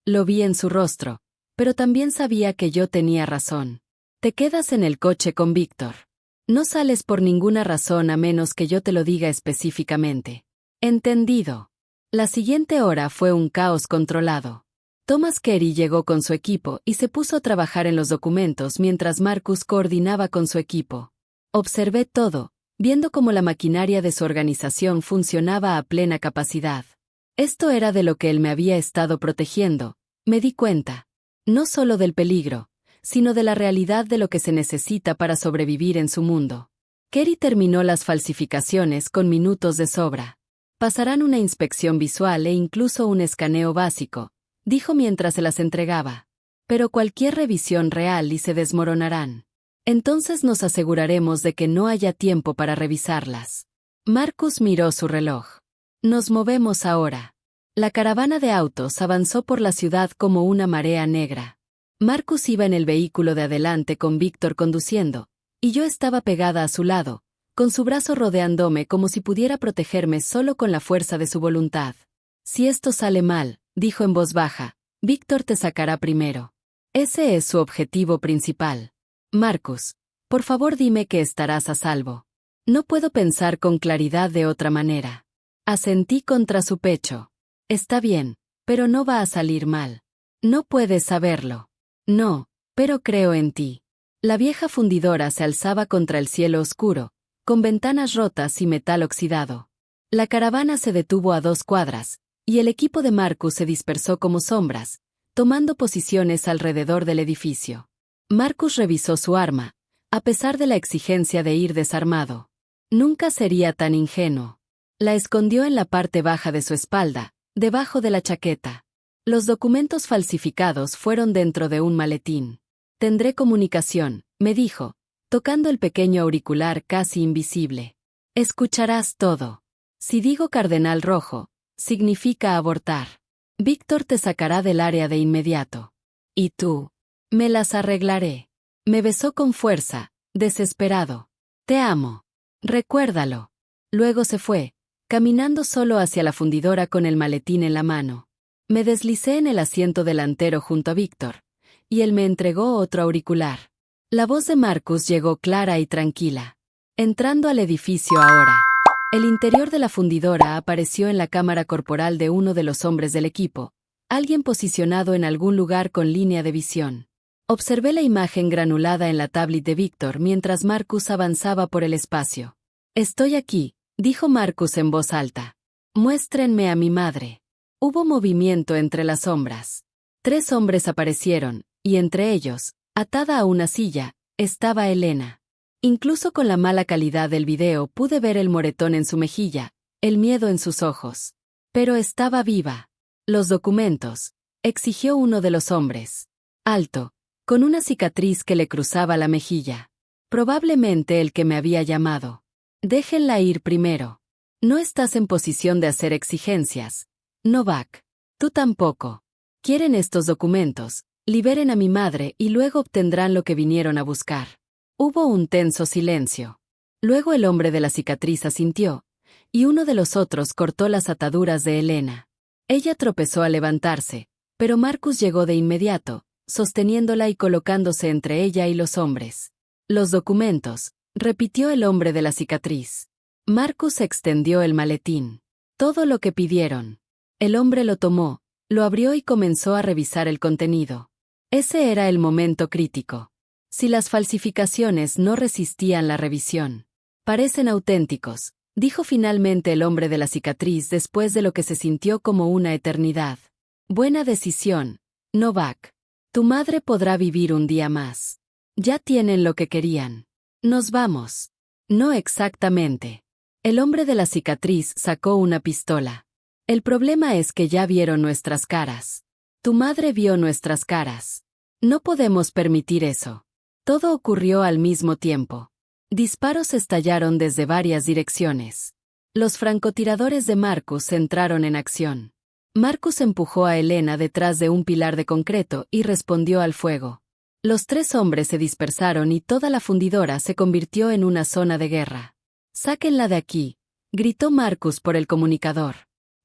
Lo vi en su rostro, pero también sabía que yo tenía razón. Te quedas en el coche con Víctor. No sales por ninguna razón a menos que yo te lo diga específicamente. Entendido. La siguiente hora fue un caos controlado. Thomas Carey llegó con su equipo y se puso a trabajar en los documentos mientras Marcus coordinaba con su equipo. Observé todo, viendo cómo la maquinaria de su organización funcionaba a plena capacidad. Esto era de lo que él me había estado protegiendo, me di cuenta. No solo del peligro, sino de la realidad de lo que se necesita para sobrevivir en su mundo. Carey terminó las falsificaciones con minutos de sobra. Pasarán una inspección visual e incluso un escaneo básico, dijo mientras se las entregaba. Pero cualquier revisión real y se desmoronarán. Entonces nos aseguraremos de que no haya tiempo para revisarlas. Marcus miró su reloj. Nos movemos ahora. La caravana de autos avanzó por la ciudad como una marea negra. Marcus iba en el vehículo de adelante con Víctor conduciendo, y yo estaba pegada a su lado, con su brazo rodeándome como si pudiera protegerme solo con la fuerza de su voluntad. Si esto sale mal, dijo en voz baja, Víctor te sacará primero. Ese es su objetivo principal. Marcus, por favor dime que estarás a salvo. No puedo pensar con claridad de otra manera. Asentí contra su pecho. Está bien, pero no va a salir mal. No puedes saberlo. No, pero creo en ti. La vieja fundidora se alzaba contra el cielo oscuro, con ventanas rotas y metal oxidado. La caravana se detuvo a 2 cuadras, y el equipo de Marcus se dispersó como sombras, tomando posiciones alrededor del edificio. Marcus revisó su arma, a pesar de la exigencia de ir desarmado. Nunca sería tan ingenuo. La escondió en la parte baja de su espalda, debajo de la chaqueta. Los documentos falsificados fueron dentro de un maletín. Tendré comunicación, me dijo, tocando el pequeño auricular casi invisible. Escucharás todo. Si digo Cardenal Rojo, significa abortar. Víctor te sacará del área de inmediato. ¿Y tú? Me las arreglaré. Me besó con fuerza, desesperado. Te amo. Recuérdalo. Luego se fue, caminando solo hacia la fundidora con el maletín en la mano. Me deslicé en el asiento delantero junto a Víctor, y él me entregó otro auricular. La voz de Marcus llegó clara y tranquila. Entrando al edificio ahora. El interior de la fundidora apareció en la cámara corporal de uno de los hombres del equipo, alguien posicionado en algún lugar con línea de visión. Observé la imagen granulada en la tablet de Víctor mientras Marcus avanzaba por el espacio. Estoy aquí, dijo Marcus en voz alta. Muéstrenme a mi madre. Hubo movimiento entre las sombras. 3 hombres aparecieron, y entre ellos, atada a una silla, estaba Elena. Incluso con la mala calidad del video pude ver el moretón en su mejilla, el miedo en sus ojos. Pero estaba viva. Los documentos, exigió uno de los hombres. Alto, con una cicatriz que le cruzaba la mejilla. Probablemente el que me había llamado. Déjenla ir primero. No estás en posición de hacer exigencias. Novak. Tú tampoco. Quieren estos documentos, liberen a mi madre y luego obtendrán lo que vinieron a buscar. Hubo un tenso silencio. Luego el hombre de la cicatriz asintió, y uno de los otros cortó las ataduras de Elena. Ella tropezó al levantarse, pero Marcus llegó de inmediato, sosteniéndola y colocándose entre ella y los hombres. Los documentos, repitió el hombre de la cicatriz. Marcus extendió el maletín. Todo lo que pidieron. El hombre lo tomó, lo abrió y comenzó a revisar el contenido. Ese era el momento crítico. Si las falsificaciones no resistían la revisión. Parecen auténticos, dijo finalmente el hombre de la cicatriz después de lo que se sintió como una eternidad. Buena decisión, Novak. Tu madre podrá vivir un día más. Ya tienen lo que querían. Nos vamos. No exactamente. El hombre de la cicatriz sacó una pistola. El problema es que ya vieron nuestras caras. Tu madre vio nuestras caras. No podemos permitir eso. Todo ocurrió al mismo tiempo. Disparos estallaron desde varias direcciones. Los francotiradores de Marcus entraron en acción. Marcus empujó a Elena detrás de un pilar de concreto y respondió al fuego. Los 3 hombres se dispersaron y toda la fundidora se convirtió en una zona de guerra. «Sáquenla de aquí», gritó Marcus por el comunicador.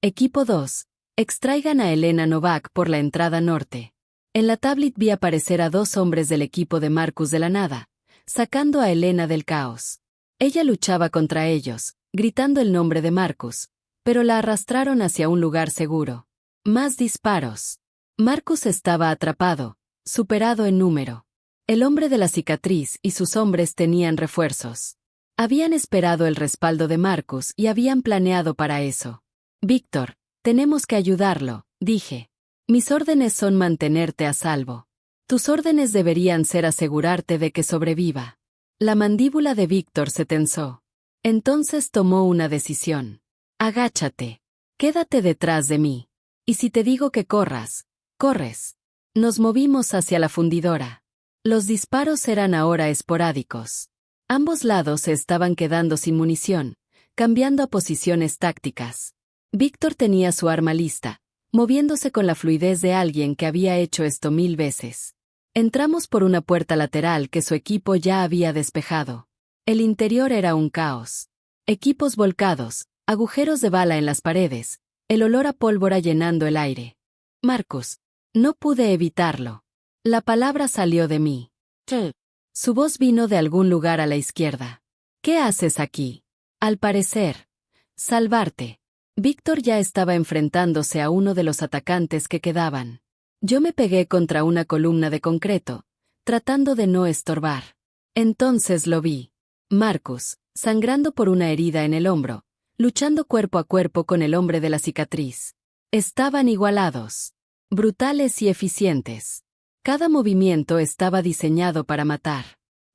Equipo 2, extraigan a Elena Novak por la entrada norte. En la tablet vi aparecer a 2 hombres del equipo de Marcus de la nada, sacando a Elena del caos. Ella luchaba contra ellos, gritando el nombre de Marcus, pero la arrastraron hacia un lugar seguro. Más disparos. Marcus estaba atrapado, superado en número. El hombre de la cicatriz y sus hombres tenían refuerzos. Habían esperado el respaldo de Marcus y habían planeado para eso. Víctor, tenemos que ayudarlo, dije. Mis órdenes son mantenerte a salvo. Tus órdenes deberían ser asegurarte de que sobreviva. La mandíbula de Víctor se tensó. Entonces tomó una decisión. Agáchate. Quédate detrás de mí. Y si te digo que corras, corres. Nos movimos hacia la fundidora. Los disparos eran ahora esporádicos. Ambos lados se estaban quedando sin munición, cambiando a posiciones tácticas. Víctor tenía su arma lista, moviéndose con la fluidez de alguien que había hecho esto 1000 veces. Entramos por una puerta lateral que su equipo ya había despejado. El interior era un caos. Equipos volcados, agujeros de bala en las paredes, el olor a pólvora llenando el aire. Marcus. No pude evitarlo. La palabra salió de mí. ¿Qué? Su voz vino de algún lugar a la izquierda. ¿Qué haces aquí? Al parecer, salvarte. Víctor ya estaba enfrentándose a uno de los atacantes que quedaban. Yo me pegué contra una columna de concreto, tratando de no estorbar. Entonces lo vi. Marcus, sangrando por una herida en el hombro, luchando cuerpo a cuerpo con el hombre de la cicatriz. Estaban igualados, brutales y eficientes. Cada movimiento estaba diseñado para matar.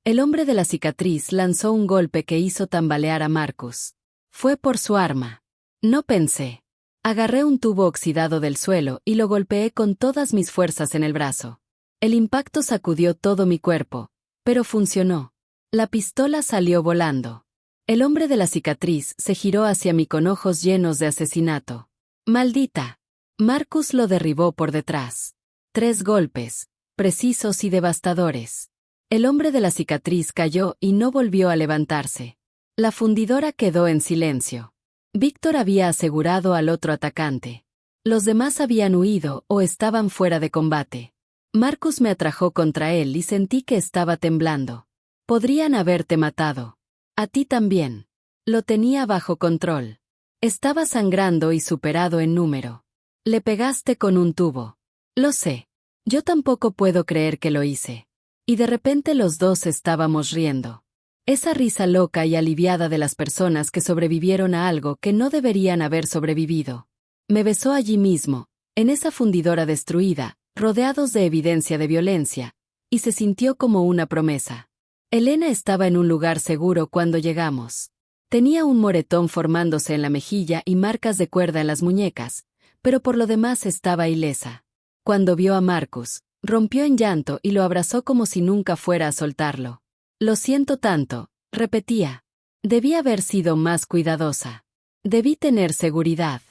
El hombre de la cicatriz lanzó un golpe que hizo tambalear a Marcus. Fue por su arma. No pensé. Agarré un tubo oxidado del suelo y lo golpeé con todas mis fuerzas en el brazo. El impacto sacudió todo mi cuerpo, pero funcionó. La pistola salió volando. El hombre de la cicatriz se giró hacia mí con ojos llenos de asesinato. ¡Maldita! Marcus lo derribó por detrás. 3 golpes, precisos y devastadores. El hombre de la cicatriz cayó y no volvió a levantarse. La fundidora quedó en silencio. Víctor había asegurado al otro atacante. Los demás habían huido o estaban fuera de combate. Marcus me atrajo contra él y sentí que estaba temblando. Podrían haberte matado. A ti también. Lo tenía bajo control. Estaba sangrando y superado en número. Le pegaste con un tubo. Lo sé. Yo tampoco puedo creer que lo hice. Y de repente los dos estábamos riendo. Esa risa loca y aliviada de las personas que sobrevivieron a algo que no deberían haber sobrevivido. Me besó allí mismo, en esa fundidora destruida, rodeados de evidencia de violencia, y se sintió como una promesa. Elena estaba en un lugar seguro cuando llegamos. Tenía un moretón formándose en la mejilla y marcas de cuerda en las muñecas, pero por lo demás estaba ilesa. Cuando vio a Marcus, rompió en llanto y lo abrazó como si nunca fuera a soltarlo. Lo siento tanto, repetía. Debí haber sido más cuidadosa. Debí tener seguridad.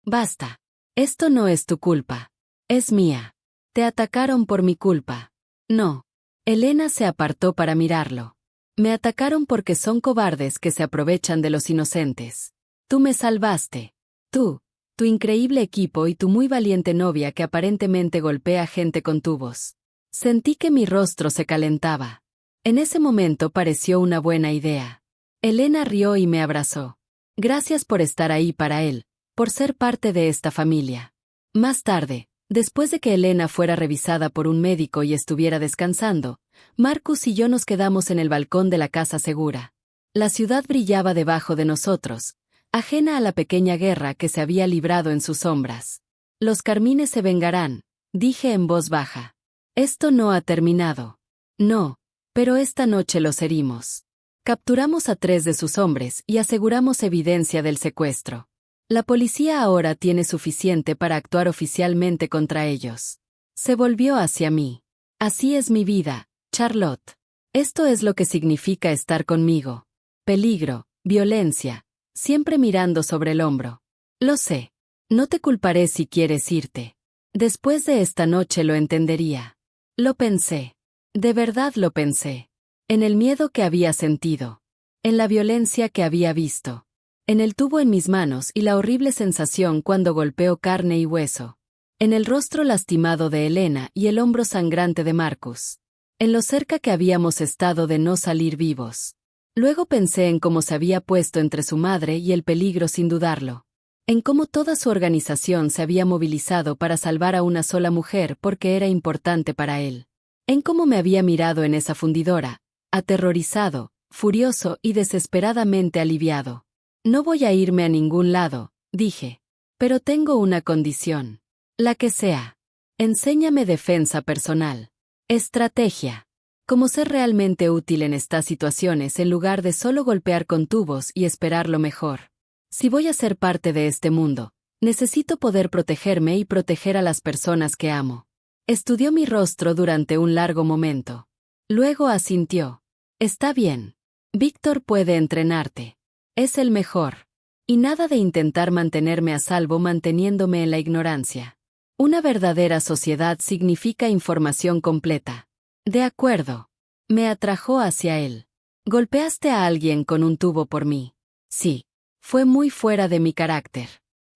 Basta. Esto no es tu culpa. Es mía. Te atacaron por mi culpa. No. Elena se apartó para mirarlo. Me atacaron porque son cobardes que se aprovechan de los inocentes. Tú me salvaste. Tú, tu increíble equipo y tu muy valiente novia que aparentemente golpea gente con tubos. Sentí que mi rostro se calentaba. En ese momento pareció una buena idea. Elena rió y me abrazó. Gracias por estar ahí para él, por ser parte de esta familia. Más tarde, después de que Elena fuera revisada por un médico y estuviera descansando, Marcus y yo nos quedamos en el balcón de la casa segura. La ciudad brillaba debajo de nosotros, ajena a la pequeña guerra que se había librado en sus sombras. Los carmines se vengarán, dije en voz baja. Esto no ha terminado. No. Pero esta noche los herimos. Capturamos a 3 de sus hombres y aseguramos evidencia del secuestro. La policía ahora tiene suficiente para actuar oficialmente contra ellos. Se volvió hacia mí. Así es mi vida, Charlotte. Esto es lo que significa estar conmigo. Peligro, violencia, siempre mirando sobre el hombro. Lo sé. No te culparé si quieres irte. Después de esta noche lo entendería. Lo pensé. De verdad lo pensé. En el miedo que había sentido. En la violencia que había visto. En el tubo en mis manos y la horrible sensación cuando golpeó carne y hueso. En el rostro lastimado de Elena y el hombro sangrante de Marcus. En lo cerca que habíamos estado de no salir vivos. Luego pensé en cómo se había puesto entre su madre y el peligro sin dudarlo. en cómo toda su organización se había movilizado para salvar a una sola mujer porque era importante para él, en cómo me había mirado en esa fundidora, aterrorizado, furioso y desesperadamente aliviado. No voy a irme a ningún lado, dije. Pero tengo una condición. La que sea. Enséñame defensa personal. Estrategia. Cómo ser realmente útil en estas situaciones en lugar de solo golpear con tubos y esperar lo mejor. Si voy a ser parte de este mundo, necesito poder protegerme y proteger a las personas que amo. Estudió mi rostro durante un largo momento. Luego asintió. Está bien. Víctor puede entrenarte. Es el mejor. Y nada de intentar mantenerme a salvo manteniéndome en la ignorancia. Una verdadera sociedad significa información completa. De acuerdo. Me atrajo hacia él. ¿Golpeaste a alguien con un tubo por mí? Sí. Fue muy fuera de mi carácter.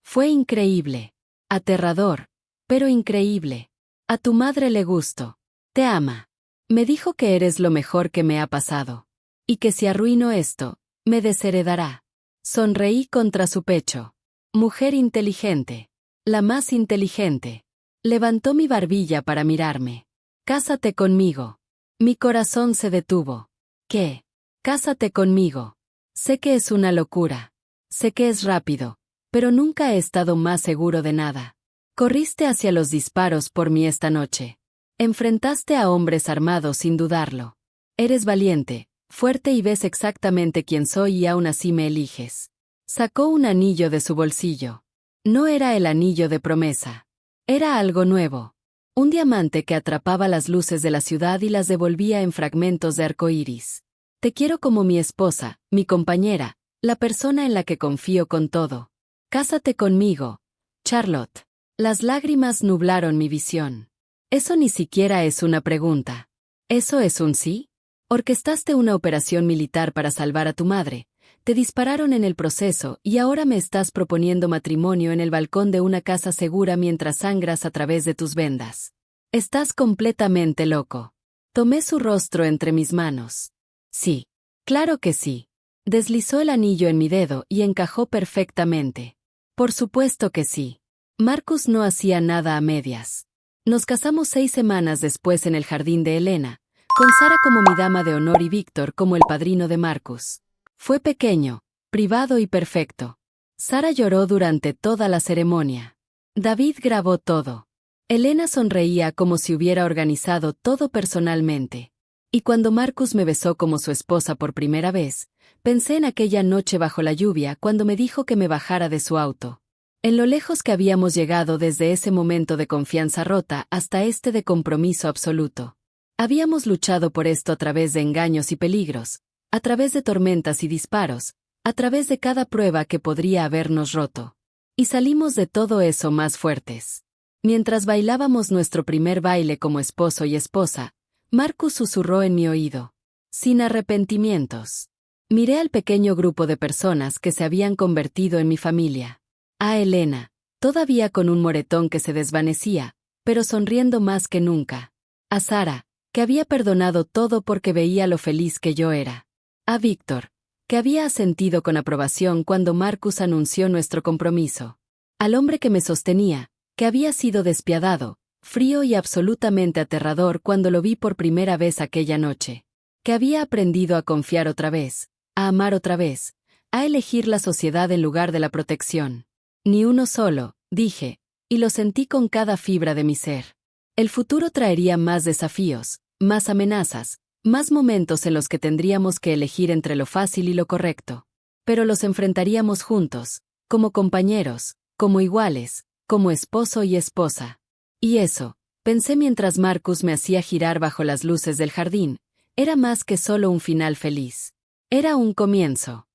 Fue increíble. Aterrador. Pero increíble. A tu madre le gusto. Te ama. Me dijo que eres lo mejor que me ha pasado. Y que si arruino esto, me desheredará. Sonreí contra su pecho. Mujer inteligente. La más inteligente. Levantó mi barbilla para mirarme. Cásate conmigo. Mi corazón se detuvo. ¿Qué? Cásate conmigo. Sé que es una locura. Sé que es rápido. Pero nunca he estado más seguro de nada. Corriste hacia los disparos por mí esta noche. Enfrentaste a hombres armados sin dudarlo. Eres valiente, fuerte y ves exactamente quién soy y aún así me eliges. Sacó un anillo de su bolsillo. No era el anillo de promesa. Era algo nuevo. Un diamante que atrapaba las luces de la ciudad y las devolvía en fragmentos de arcoíris. Te quiero como mi esposa, mi compañera, la persona en la que confío con todo. Cásate conmigo, Charlotte. Las lágrimas nublaron mi visión. Eso ni siquiera es una pregunta. ¿Eso es un sí? Orquestaste una operación militar para salvar a tu madre, te dispararon en el proceso y ahora me estás proponiendo matrimonio en el balcón de una casa segura mientras sangras a través de tus vendas. Estás completamente loco. Tomé su rostro entre mis manos. Sí. Claro que sí. Deslizó el anillo en mi dedo y encajó perfectamente. Por supuesto que sí. Marcus no hacía nada a medias. Nos casamos 6 semanas después en el jardín de Helena, con Sara como mi dama de honor y Víctor como el padrino de Marcus. Fue pequeño, privado y perfecto. Sara lloró durante toda la ceremonia. David grabó todo. Helena sonreía como si hubiera organizado todo personalmente. Y cuando Marcus me besó como su esposa por primera vez, pensé en aquella noche bajo la lluvia cuando me dijo que me bajara de su auto. En lo lejos que habíamos llegado desde ese momento de confianza rota hasta este de compromiso absoluto. Habíamos luchado por esto a través de engaños y peligros, a través de tormentas y disparos, a través de cada prueba que podría habernos roto. Y salimos de todo eso más fuertes. Mientras bailábamos nuestro primer baile como esposo y esposa, Marcus susurró en mi oído. Sin arrepentimientos. Miré al pequeño grupo de personas que se habían convertido en mi familia. A Helena, todavía con un moretón que se desvanecía, pero sonriendo más que nunca. A Sara, que había perdonado todo porque veía lo feliz que yo era. A Víctor, que había asentido con aprobación cuando Marcus anunció nuestro compromiso. Al hombre que me sostenía, que había sido despiadado, frío y absolutamente aterrador cuando lo vi por primera vez aquella noche. Que había aprendido a confiar otra vez, a amar otra vez, a elegir la sociedad en lugar de la protección. Ni uno solo, dije, y lo sentí con cada fibra de mi ser. El futuro traería más desafíos, más amenazas, más momentos en los que tendríamos que elegir entre lo fácil y lo correcto. Pero los enfrentaríamos juntos, como compañeros, como iguales, como esposo y esposa. Y eso, pensé mientras Marcus me hacía girar bajo las luces del jardín, era más que solo un final feliz. Era un comienzo.